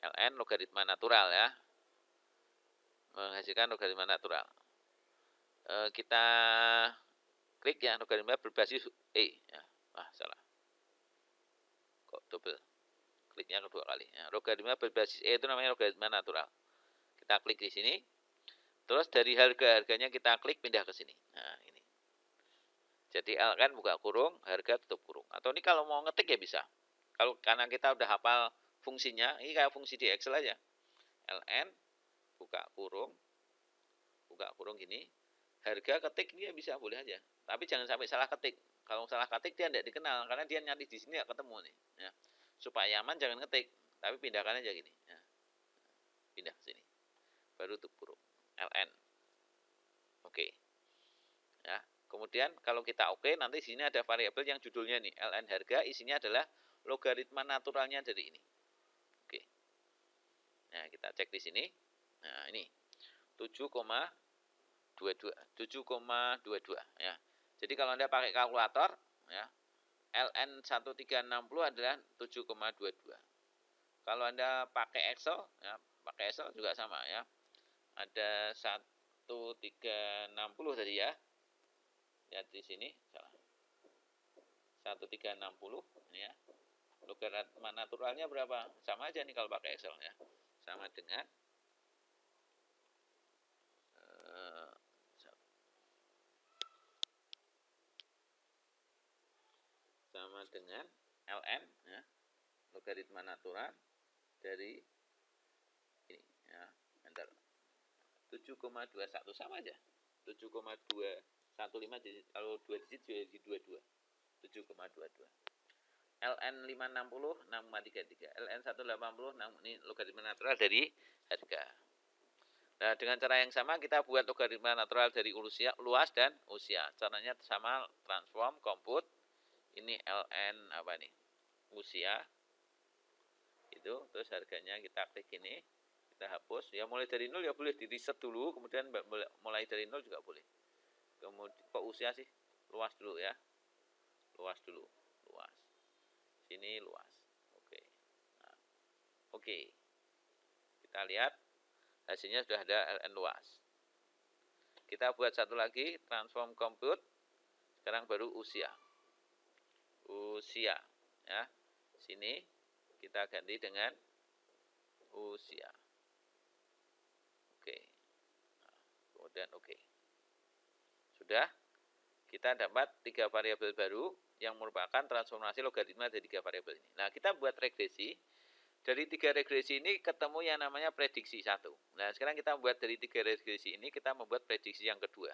ln logaritma natural ya. Menghasilkan logaritma natural. Kita klik ya, logaritma berbasis E ya. Salah. Kok double? Kliknya kedua kali ya. Logaritma berbasis E itu namanya logaritma natural. Kita klik di sini. Terus dari harganya kita klik pindah ke sini. Nah, ini. Jadi L kan buka kurung, harga tutup kurung. Atau ini kalau mau ngetik ya bisa. Kalau karena kita udah hafal fungsinya, ini kayak fungsi di Excel aja. ln buka kurung gini. Harga ketik dia bisa boleh aja. Tapi jangan sampai salah ketik. Kalau salah ketik dia tidak dikenal karena dia nyari di sini nggak ketemu nih. Ya. Supaya aman jangan ketik, tapi pindahkan aja gini. Ya. Pindah ke sini. Baru tutup kurung. ln. Oke. Ya. Kemudian kalau kita oke, nanti di sini ada variabel yang judulnya nih, ln harga, isinya adalah logaritma naturalnya dari ini. Oke. Nah, kita cek di sini. Nah, ini 7,22 ya. Jadi kalau Anda pakai kalkulator ya, ln 1360 adalah 7,22. Kalau Anda pakai Excel ya, pakai Excel juga sama ya. Ada 1360 tadi ya. Lihat di sini salah. 1360 ini ya. Logaritma naturalnya berapa? Sama aja nih kalau pakai Excel ya. Sama dengan ln ya, logaritma natural dari ini ya, bentar. 7,21 sama aja. 7,215 kalau 2 digit jadi 22. 7,22. ln 560 6,33. ln 180 6, ini logaritma natural dari harga. Nah, dengan cara yang sama kita buat logaritma natural dari usia, luas dan usia. Caranya sama, transform, compute. Ini ln apa nih? Usia. Itu terus harganya kita klik ini, kita hapus. Ya mulai dari 0 ya boleh di reset dulu, kemudian mulai dari 0 juga boleh. Kemudian kok usia sih? Luas dulu ya. Luas dulu, luas. Sini luas. Oke. Nah, oke. Kita lihat hasilnya sudah ada ln luas. Kita buat satu lagi, transform compute. Sekarang baru usia. Usia ya. Sini kita ganti dengan usia. Oke. Nah, kemudian oke. Sudah kita dapat 3 variabel baru yang merupakan transformasi logaritma dari 3 variabel ini. Nah, kita buat regresi. Dari 3 regresi ini ketemu yang namanya prediksi 1. Nah, sekarang kita buat dari 3 regresi ini kita membuat prediksi yang kedua.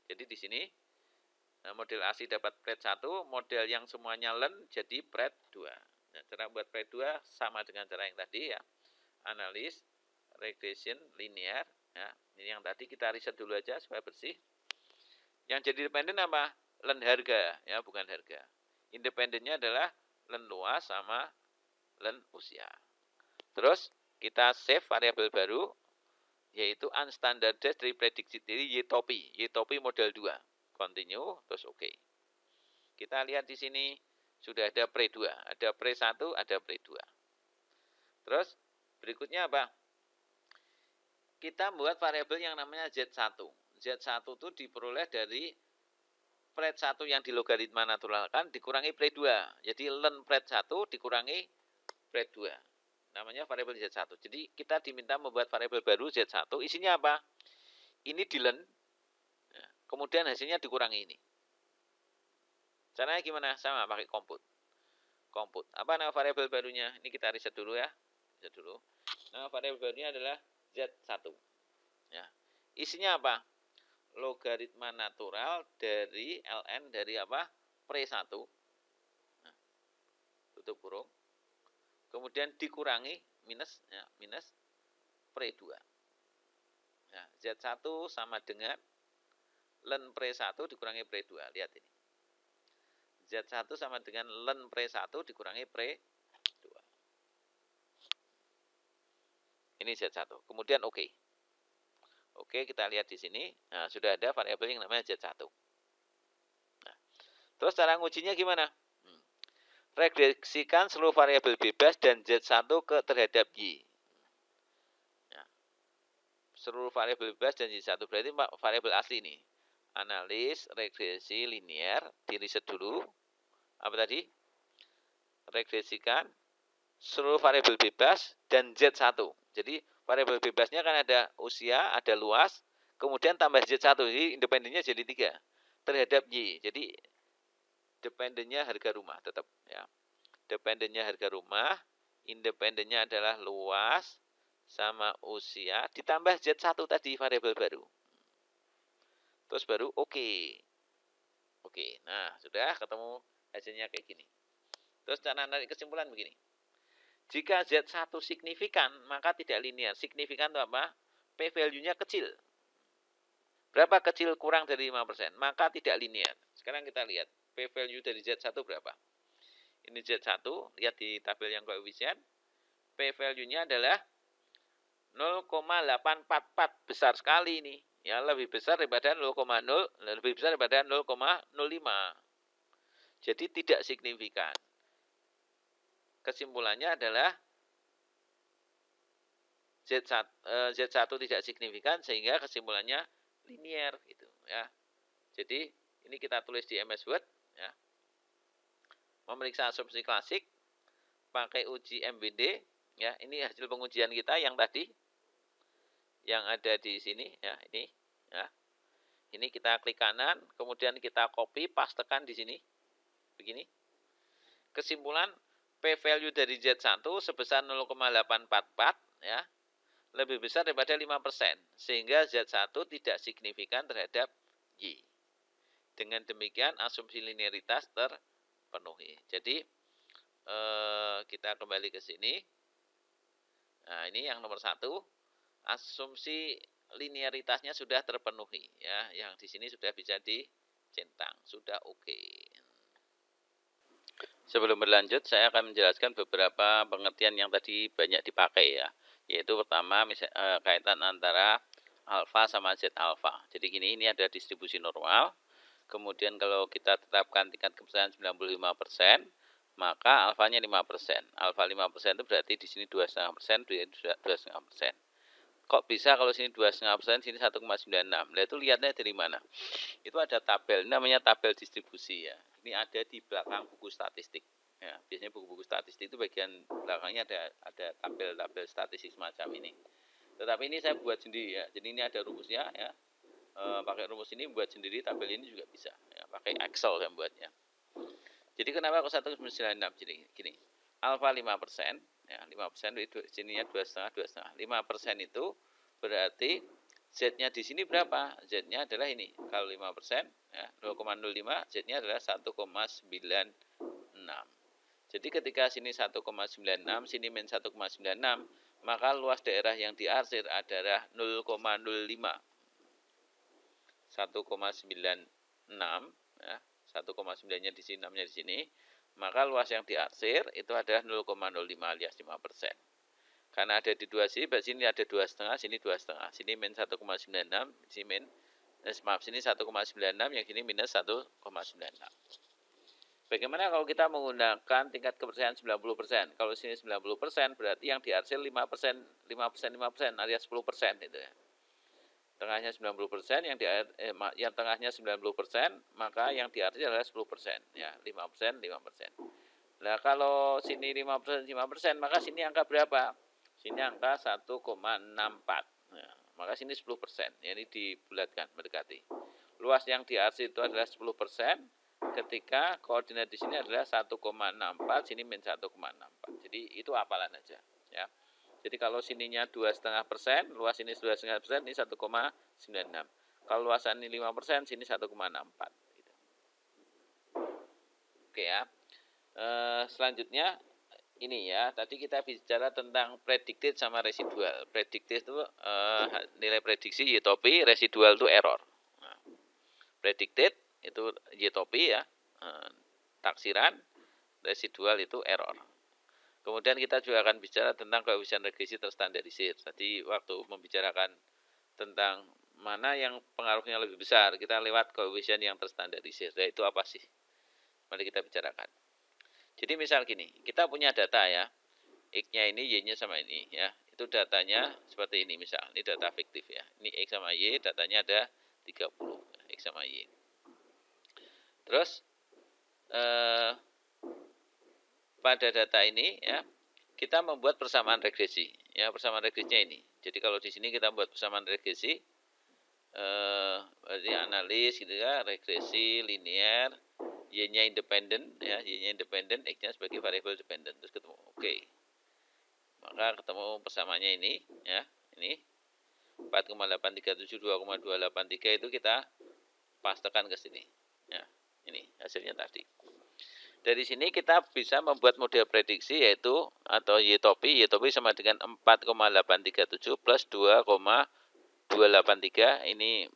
Jadi di sini model ASI dapat pred 1, model yang semuanya len jadi pred 2. Nah, cara buat pred 2 sama dengan cara yang tadi ya. Analis, regression, linear. Ya, ini yang tadi kita riset dulu aja supaya bersih. Yang jadi dependen apa? Len harga, ya bukan harga. Independennya adalah len luas sama len usia. Terus kita save variabel baru yaitu unstandardized dari prediksi dari YTOPI. YTOPI model 2. Continue terus oke. Kita lihat di sini sudah ada pre 2, ada pre 1, ada pre 2. Terus berikutnya apa? Kita membuat variabel yang namanya Z1. Z1 itu diperoleh dari pred 1 yang dilogaritma naturalkan dikurangi pre 2. Jadi len pred 1 dikurangi pred 2. Namanya variabel Z1. Jadi kita diminta membuat variabel baru Z1. Isinya apa? Ini di len. Kemudian hasilnya dikurangi ini. Caranya gimana? Sama pakai compute. Compute. Apa nama variabel barunya? Ini kita riset dulu ya. Riset dulu. Nama variabel barunya adalah Z1. Ya. Isinya apa? Logaritma natural dari ln dari apa? Pre 1. Nah, tutup kurung. Kemudian dikurangi minus ya, minus pre 2. Nah, Z1 sama dengan len pre 1 dikurangi pre 2. Lihat ini. Z1 sama dengan len pre 1 dikurangi pre 2. Ini Z1. Kemudian oke. Oke, kita lihat di sini. Nah, sudah ada variabel yang namanya Z1. Nah, terus cara ngujinya gimana? Regresikan seluruh variabel bebas dan Z1 terhadap Y. Nah, seluruh variabel bebas dan Z1 berarti variabel asli nih. Analis, regresi, linear, di riset dulu. Apa tadi? Regresikan seluruh variabel bebas dan Z1. Jadi variabel bebasnya kan ada usia, ada luas, kemudian tambah Z1, jadi independennya jadi 3 terhadap Y. Jadi dependennya harga rumah tetap ya. Dependennya harga rumah, independennya adalah luas sama usia ditambah Z1 tadi variabel baru. Terus baru oke. Oke. Nah, sudah ketemu hasilnya kayak gini. Terus cara narik kesimpulan begini. Jika Z1 signifikan, maka tidak linear. Signifikan itu apa? P-value-nya kecil. Berapa kecil kurang dari 5%? Maka tidak linear. Sekarang kita lihat. P-value dari Z1 berapa? Ini Z1. Lihat di tabel yang koefisien. P-value-nya adalah 0,844. Besar sekali ini. Ya, lebih besar daripada 0,0. Lebih besar daripada 0,05. Jadi tidak signifikan. Kesimpulannya adalah Z1 tidak signifikan sehingga kesimpulannya linier gitu ya. Jadi ini kita tulis di MS Word ya. Memeriksa asumsi klasik pakai uji MBD ya. Ini hasil pengujian kita yang tadi yang ada di sini ya, ini ya. Ini kita klik kanan, kemudian kita copy, pastekan di sini. Begini. Kesimpulan P-value dari Z1 sebesar 0,844 ya, lebih besar daripada 5%, sehingga Z1 tidak signifikan terhadap Y. Dengan demikian asumsi linearitas terpenuhi. Jadi kita kembali ke sini. Nah, ini yang nomor 1, asumsi linearitasnya sudah terpenuhi ya, yang di sini sudah bisa dicentang, sudah oke. Sebelum berlanjut, saya akan menjelaskan beberapa pengertian yang tadi banyak dipakai ya, yaitu pertama kaitan antara alfa sama Z alfa. Jadi gini, ini ada distribusi normal. Kemudian kalau kita tetapkan tingkat kepercayaan 95%, maka alfanya 5%. Alfa 5% itu berarti di sini 2,5%, 2,5%. Kok bisa kalau sini 2,5%, sini 1,96? Nah, itu lihatnya dari mana? Itu ada tabel, ini namanya tabel distribusi ya. Ini ada di belakang buku statistik. Ya, biasanya buku-buku statistik itu bagian belakangnya ada tabel-tabel statistik semacam ini. Tetapi ini saya buat sendiri ya. Jadi ini ada rumusnya ya. Pakai rumus ini buat sendiri, tabel ini juga bisa. Ya, pakai Excel saya buatnya. Jadi kenapa kok 1,96? Jadi gini, alfa 5%. Ya, 5% itu sininya 2,5, 5% itu berarti Z-nya di sini berapa? Z-nya adalah ini. Kalau 5%, ya, 0,05, Z-nya adalah 1,96. Jadi ketika sini 1,96, sini min 1,96, maka luas daerah yang diarsir adalah 0,05. 1,96, ya, 1,9-nya di sini, 6-nya di sini. Maka luas yang diarsir itu adalah 0,05 alias 5%. Karena ada di dua sini, berarti sini ada 2,5, sini 2,5. Sini min 1,96, sini min, sini 1,96, yang sini minus 1,96. Bagaimana kalau kita menggunakan tingkat kepercayaan 90%? Kalau sini 90%, berarti yang diarsir 5%, 5% alias 10% itu ya. Tengahnya 90%, yang tengahnya 90%, maka yang diarsir adalah 10%, ya, 5%, 5%. Nah, kalau sini 5%, 5%, maka sini angka berapa? Sini angka 1,64. Nah, maka sini 10%, ya, ini dibulatkan, mendekati. Luas yang diarsir itu adalah 10%, ketika koordinat di sini adalah 1,64, sini min 1,64. Jadi itu hafalan aja, ya. Jadi kalau sininya 2,5%, luas ini 2,5%, ini 1,96. Kalau luasan ini 5%, sini 1,64. Gitu. Oke ya. Selanjutnya ini ya, tadi kita bicara tentang predicted sama residual. Predicted itu nilai prediksi Y topi, residual itu error. Nah, predicted itu Y topi ya, taksiran, residual itu error. Kemudian kita juga akan bicara tentang koefisien regresi terstandarisir. Tadi waktu membicarakan tentang mana yang pengaruhnya lebih besar, kita lewat koefisien yang terstandarisir. Nah, itu apa sih? Mari kita bicarakan. Jadi misal gini, kita punya data ya, X-nya ini, Y-nya sama ini ya. Itu datanya seperti ini misal, ini data fiktif ya. Ini X sama Y, datanya ada 30, X sama Y. Terus pada data ini ya, kita membuat persamaan regresi. Ya, persamaan regresinya ini. Jadi kalau di sini kita membuat persamaan regresi, berarti analis gitu ya, regresi linear, Y-nya independen ya, Y-nya independen, X-nya sebagai variabel dependen. Terus ketemu oke. Maka ketemu persamaannya ini ya, ini 4,837 2,283 itu kita pastekan ke sini. Ya, ini hasilnya tadi. Dari sini kita bisa membuat model prediksi yaitu atau Y topi sama dengan 4,837 plus 2,283, ini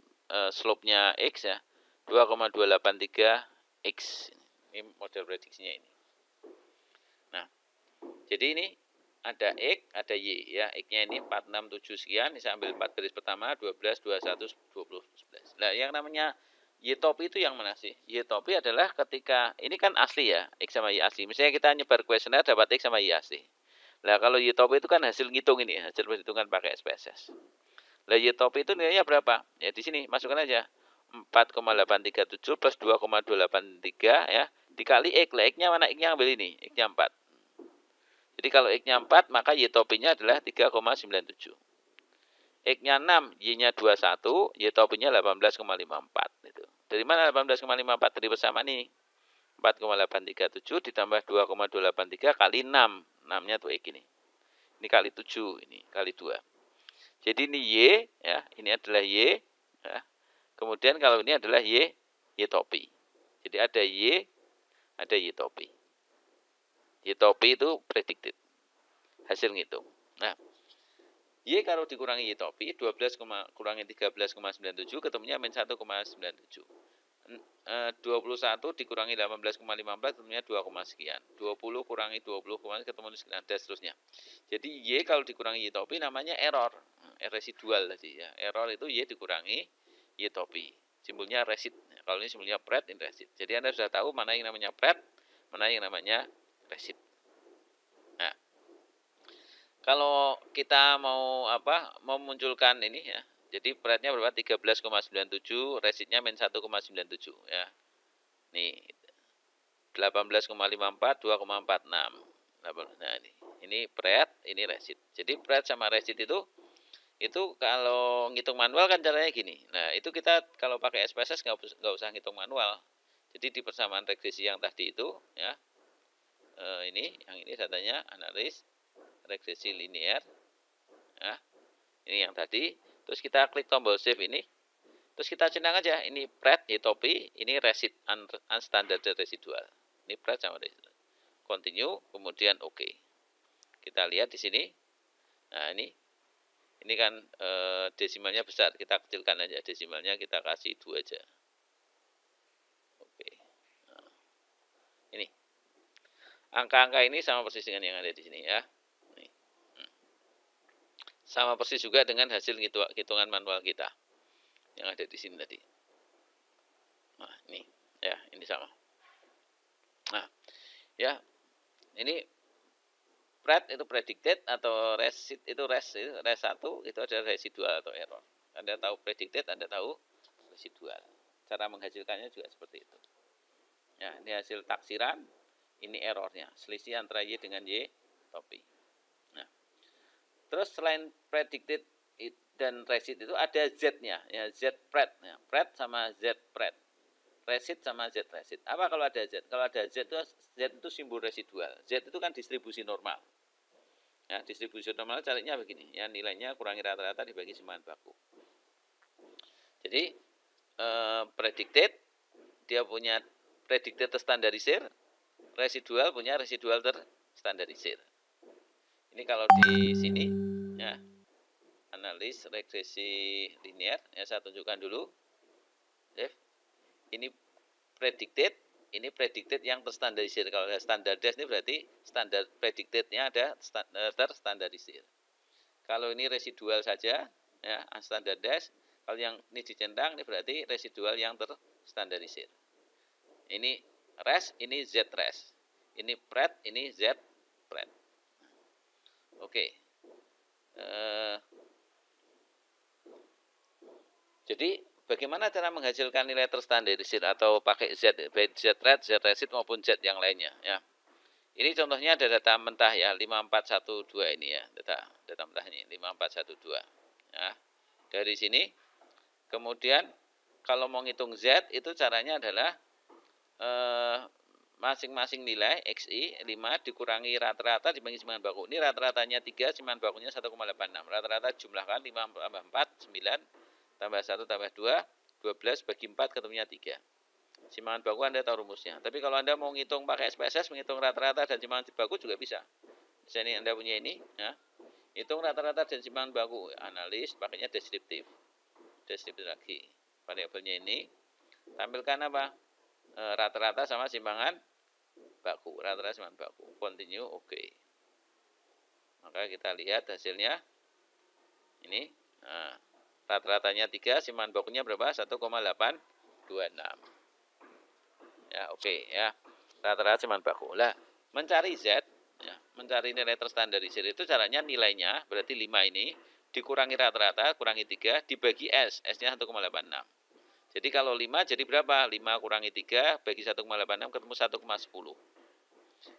slope-nya X ya, 2,283 X. Ini model prediksinya ini. Nah, jadi ini ada X, ada Y ya. X-nya ini 467 sekian, saya ambil 4 garis pertama, 12, 21, 20, 11. Nah, yang namanya Y topi itu yang mana sih? Y topi adalah ketika, ini kan asli ya, X sama Y asli. Misalnya kita nyebar kuesioner dapat X sama Y asli. Nah, kalau Y-top itu kan hasil ngitung ini, hasil perhitungan pakai SPSS. Lah Y-top itu nilainya berapa? Ya di sini masukkan aja 4,837 plus 2,283 ya dikali X. Lah X-nya mana? X-nya ambil ini, X-nya 4. Jadi kalau X-nya 4 maka Y-top-nya adalah 3,97. X-nya 6, Y-nya 21, Y-top-nya 18,54 itu. Dari mana 18,54 dari persamaan ini? 4,837 ditambah 2,283 kali 6. 6-nya tuh X ini. Ini kali 7, ini kali 2. Jadi ini Y, ya, ini adalah Y, ya. Kemudian kalau ini adalah Y topi. Jadi ada Y, ada Y topi. Y topi itu predicted, hasil ngitung. Nah, Y kalau dikurangi Y topi, 12, kurangi 13,97, ketemunya min 1,97. 21 dikurangi 18,54 ketemunya 2, sekian. 20 kurangi 20, ketemu sekian, dan seterusnya. Jadi Y kalau dikurangi Y topi namanya error. Residual tadi ya. Error itu Y dikurangi Y topi. Simbolnya resid. Kalau ini simbolnya pred, ini resid. Jadi Anda sudah tahu mana yang namanya pred, mana yang namanya resid. Nah, kalau kita mau memunculkan ini ya. Jadi prednya berapa? 13,97, residnya min 1,97 ya. Nih 18,54, 2,46. Nah ini pred, ini resid. Jadi pred sama resid itu kalau ngitung manual kan caranya gini. Nah, itu kita kalau pakai SPSS nggak usah ngitung manual. Jadi di persamaan regresi yang tadi itu ya. Yang ini datanya analis regresi linear. Ya. Ini yang tadi. Terus kita klik tombol save ini. Terus kita centang aja ini pred, topi, ini resid unstandard residual. Ini pred sama residual. Continue, kemudian oke. Kita lihat di sini. Nah, ini kan desimalnya besar, kita kecilkan aja desimalnya, kita kasih 2 aja. Oke. Nah, ini. Angka-angka ini sama persis dengan yang ada di sini ya. Sama persis juga dengan hasil hitungan manual kita yang ada di sini tadi. Nah, ini ya, ini sama. Nah, ya. Ini pred itu predicted atau resid itu res 1 itu adalah residual atau error. Anda tahu predicted, Anda tahu residual. Cara menghasilkannya juga seperti itu. Ya, ini hasil taksiran, ini errornya, selisih antara Y dengan Y topi. Nah, terus selain predicted dan resid itu ada Z-nya, ya Z pred, ya, pred sama Z pred. Resid sama Z resid. Apa kalau ada Z? Kalau ada Z itu simbol residual. Z itu kan distribusi normal. Ya, distribusi normal caranya begini. Ya, nilainya kurangi rata-rata dibagi simpanan baku. Jadi predicted dia punya predicted terstandarisir, residual punya residual terstandarisir. Ini kalau di sini ya analis regresi linear ya saya tunjukkan dulu. Ini predicted, ini predicted yang terstandarisir. Kalau ada standardized ini berarti standar predictednya ada terstandarisir. Kalau ini residual saja, ya unstandardized. Kalau yang ini dicentang, ini berarti residual yang terstandarisir. Ini res, ini Z res. Ini pred, ini Z pred. Oke. Jadi bagaimana cara menghasilkan nilai terstandarisir atau pakai Z, baik Z red, Z resid maupun Z yang lainnya ya. Ini contohnya ada data mentah ya 5412 ini ya, data mentah ini 5412. Ya. Dari sini kemudian kalau mau ngitung Z itu caranya adalah masing-masing nilai XI 5 dikurangi rata-rata dibagi simpanan baku. Ini rata-ratanya 3, simpanan bakunya 1,86. Rata-rata jumlahkan 5 tambah 4 9 tambah 1 tambah 2 12 bagi 4 ketemunya 3. Simpanan baku Anda tahu rumusnya. Tapi kalau Anda mau ngitung pakai SPSS, menghitung rata-rata dan simpanan baku juga bisa. Misalnya Anda punya ini ya. Hitung rata-rata dan simpanan baku, analis pakainya deskriptif. Deskriptif lagi. Variabelnya ini tampilkan apa? Rata-rata sama simpanan baku, rata-rata simpanan baku. Continue, oke. Maka kita lihat hasilnya. Ini nah, rata-ratanya 3, simpanan bakunya berapa? 1,826. Ya, oke ya. Rata-rata simpanan baku. Lah, mencari Z, ya, mencari nilai terstandarisir itu caranya nilainya berarti 5 ini dikurangi rata-rata, kurangi 3, dibagi S. S-nya 1,86. Jadi kalau 5 jadi berapa? 5 kurangi 3 bagi 1,86 ketemu 1,10.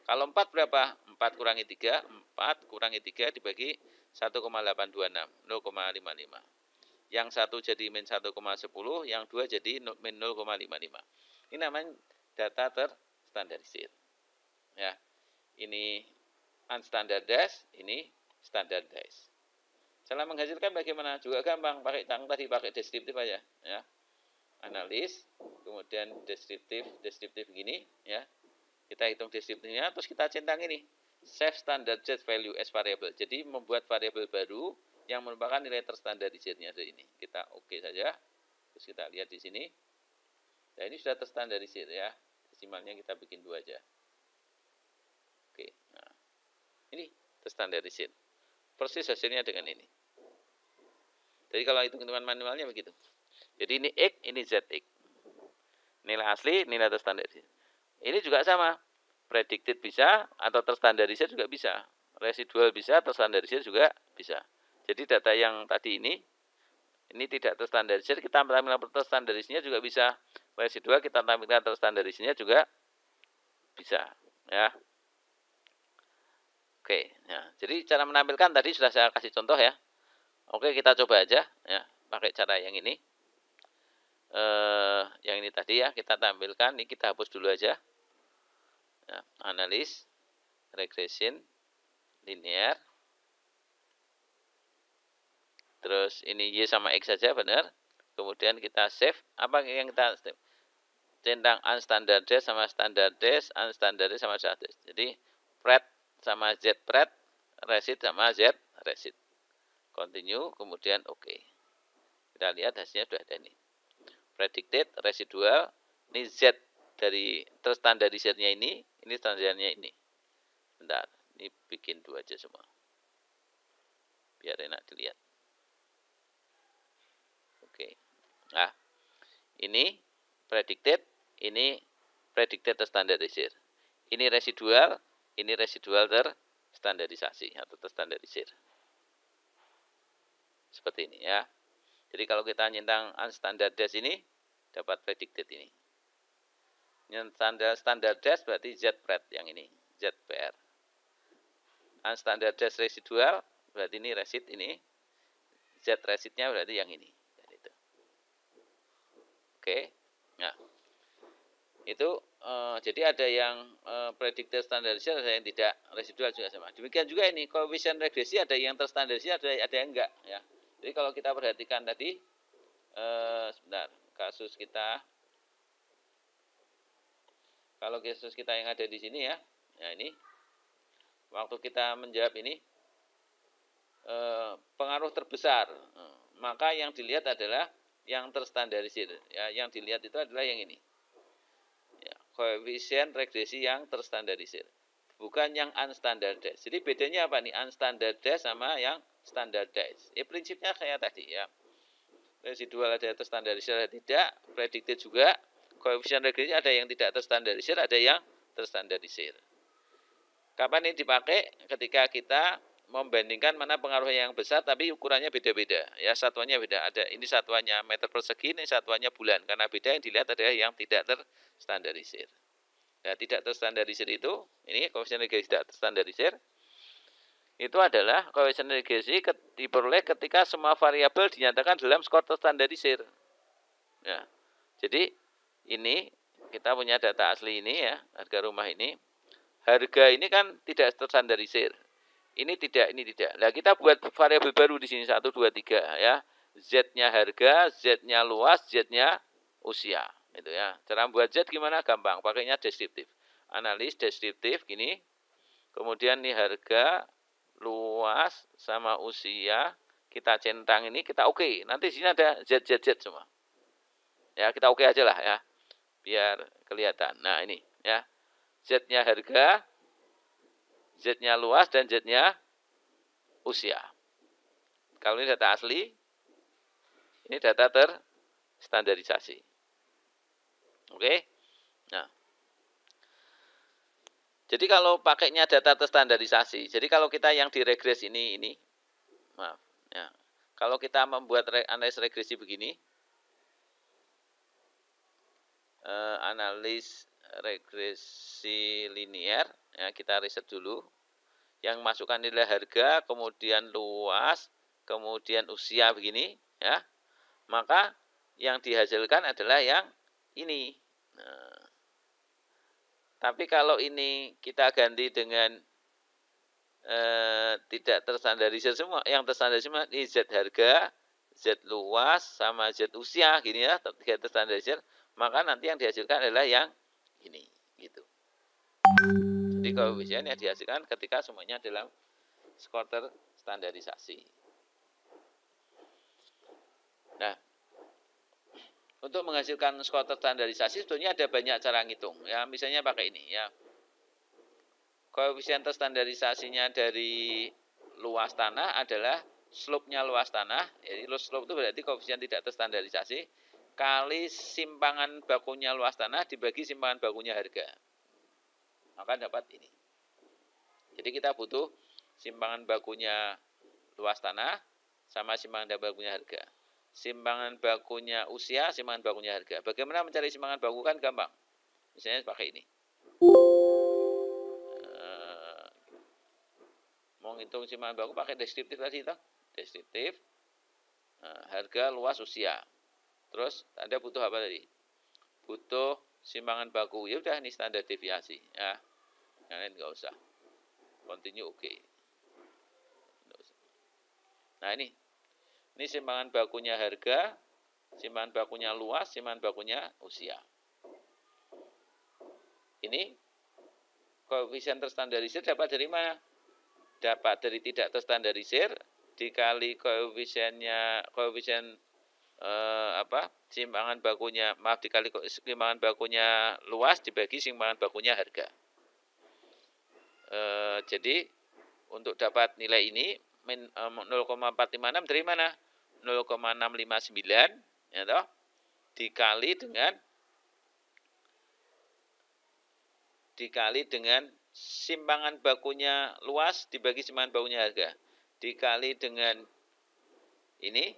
Kalau 4 berapa? 4 kurangi 3, 4 kurangi 3 dibagi 1,826, 0,55. Yang satu jadi min 1,10, yang dua jadi min 0,55. Ini namanya data terstandarisir. Ya, ini unstandardized, ini standardized. Cara menghasilkan bagaimana? Juga gampang, pakai tadi pakai deskriptif aja. Ya, analis, kemudian deskriptif gini, ya. Kita hitung deskriptifnya, terus kita centang ini. Save standard set value as variable. Jadi membuat variabel baru yang merupakan nilai terstandarisirnya dari ini. Kita oke saja. Terus kita lihat di sini. Nah, ini sudah terstandarisir ya. Desimalnya kita bikin 2 aja. Oke. Nah, ini terstandarisir. Persis hasilnya dengan ini. Jadi kalau hitung-hitungan manualnya begitu. Jadi ini X, ini ZX. Nilai asli, nilai terstandarisir. Ini juga sama. Predicted bisa atau terstandarisir juga bisa. Residual bisa, terstandarisir juga bisa. Jadi data yang tadi ini tidak terstandarisir, kita tampilkan terstandarisirnya juga bisa. Residual kita tampilkan terstandarisirnya juga bisa. Ya. Oke, ya. Jadi cara menampilkan tadi sudah saya kasih contoh ya. Oke, kita coba aja ya, pakai cara yang ini. Yang ini tadi ya, kita tampilkan, ini kita hapus dulu aja. Ya, analis, regression, linear. Terus ini Y sama X saja benar. Kemudian kita save. Apa yang kita save? Centang unstandardized sama standardized, unstandardized sama standardized. Jadi pred sama Z pred, resid sama Z resid. Continue, kemudian oke. Kita lihat hasilnya sudah ada ini. Predicted, residual, ini Z dari terstandarisirnya ini standarisirnya ini. Bentar, ini bikin 2 aja semua. Biar enak dilihat. Oke. Nah, ini predicted, ini predicted terstandarisir. Ini residual terstandarisasi atau terstandarisir. Seperti ini ya. Jadi kalau kita nyentang unstandardized ini dapat predicted ini. Standardized berarti Z-pred yang ini, ZPR. Unstandardized residual berarti ini resid ini. Z-residnya berarti yang ini. Oke. Nah. Itu jadi ada yang predicted standarisir, ada yang tidak, residual juga sama. Demikian juga ini koefisien regresi ada yang terstandarisir, ada yang enggak ya. Jadi kalau kita perhatikan tadi sebentar, kasus kita yang ada di sini ya. Ya ini waktu kita menjawab ini pengaruh terbesar, maka yang dilihat adalah yang terstandarisir ya, yang dilihat itu adalah yang ini. Koefisien regresi yang terstandarisir, bukan yang unstandardized. Jadi bedanya apa nih unstandardized sama yang standardized? Prinsipnya kayak tadi ya. Residual ada yang terstandarisir, ada tidak. Predicted juga. Koefisien regresi ada yang tidak terstandarisir, ada yang terstandarisir. Kapan ini dipakai? Ketika kita membandingkan mana pengaruhnya yang besar tapi ukurannya beda-beda ya, satuannya beda. Ada ini satuannya meter persegi, ini satuannya bulan, karena beda. Yang dilihat adalah yang tidak terstandarisir. Nah, tidak terstandarisir itu, ini koefisien regresi tidak terstandarisir, itu adalah koefisien regresi diperoleh ketika semua variabel dinyatakan dalam skor terstandarisir. Ya. Jadi ini kita punya data asli ini ya, harga rumah ini. Harga ini kan tidak terstandarisir. Ini tidak. Nah, kita buat variabel baru di sini 1, 2, 3 ya. Z-nya harga, Z-nya luas, Z-nya usia. Itu ya. Cara buat Z gimana? Gampang. Pakainya deskriptif. Analis deskriptif gini. Kemudian nih harga, luas sama usia, kita centang ini, kita oke. Nanti di sini ada Z semua. Ya, kita oke aja lah ya. Biar kelihatan. Nah, ini ya. Z-nya harga, Z-nya luas, dan Z-nya usia. Kalau ini data asli, ini data terstandarisasi. Oke? Nah, Jadi kalau pakainya data terstandarisasi, jadi kalau kita yang di regres ini maaf, ya. Kalau kita membuat analis regresi begini, analis regresi linear, ya, kita riset dulu. Yang masukkan nilai harga, kemudian luas, kemudian usia begini, ya. Maka yang dihasilkan adalah yang ini. Nah, tapi kalau ini kita ganti dengan tidak terstandarisir semua, yang terstandarisir semua ini Z harga, Z luas, sama Z usia, gini ya, tiga terstandarisir, maka nanti yang dihasilkan adalah yang ini, gitu. Jadi koefisien yang dihasilkan ketika semuanya dalam skor terstandarisasi. Nah, untuk menghasilkan skor terstandarisasi sebetulnya ada banyak cara ngitung, ya, misalnya pakai ini, ya. Koefisien terstandarisasinya dari luas tanah adalah slope-nya luas tanah. Jadi slope itu berarti koefisien tidak terstandarisasi kali simpangan bakunya luas tanah dibagi simpangan bakunya harga. Maka dapat ini. Jadi kita butuh simpangan bakunya luas tanah sama simpangan bakunya harga. Simpangan bakunya usia, simpangan bakunya harga. Bagaimana mencari simpangan baku kan gampang. Misalnya pakai ini. Mau ngitung simpangan baku pakai deskriptif tadi toh. Deskriptif, harga, luas, usia. Terus Anda butuh apa tadi? Butuh simpangan baku. Ya udah, ini standar deviasi, ya. Yang lain nggak usah. Continue oke. Okay. Nah ini simpangan bakunya harga, simpangan bakunya luas, simpangan bakunya usia. Ini koefisien terstandarisir dapat dari mana? Dapat dari tidak terstandarisir dikali koefisien simpangan bakunya, dikali simpangan bakunya luas dibagi simpangan bakunya harga. Jadi untuk dapat nilai ini 0,456 dari mana? 0,659 ya toh, dikali dengan simpangan bakunya luas dibagi simpangan bakunya harga, dikali dengan ini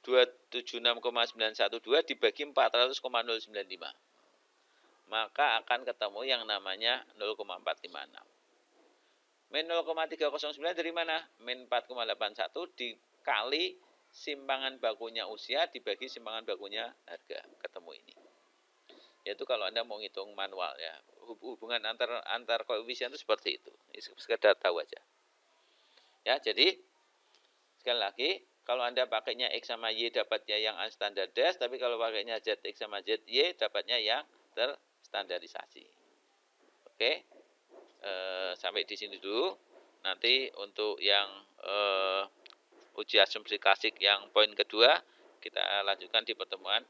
276,912 dibagi 400,095, maka akan ketemu yang namanya 0,456. Min 0,309 dari mana? Min 4,81 dikali simpangan bakunya usia dibagi simpangan bakunya harga, ketemu ini. Yaitu kalau Anda mau ngitung manual, ya, hubungan antar koefisien itu seperti itu. Ini sekedar tahu aja. Ya, jadi sekali lagi, kalau Anda pakainya X sama Y dapatnya yang unstandardized, tapi kalau pakainya ZX sama ZY dapatnya yang terstandarisasi. Oke. Sampai di sini dulu. Nanti untuk yang uji asumsi klasik yang poin kedua kita lanjutkan di pertemuan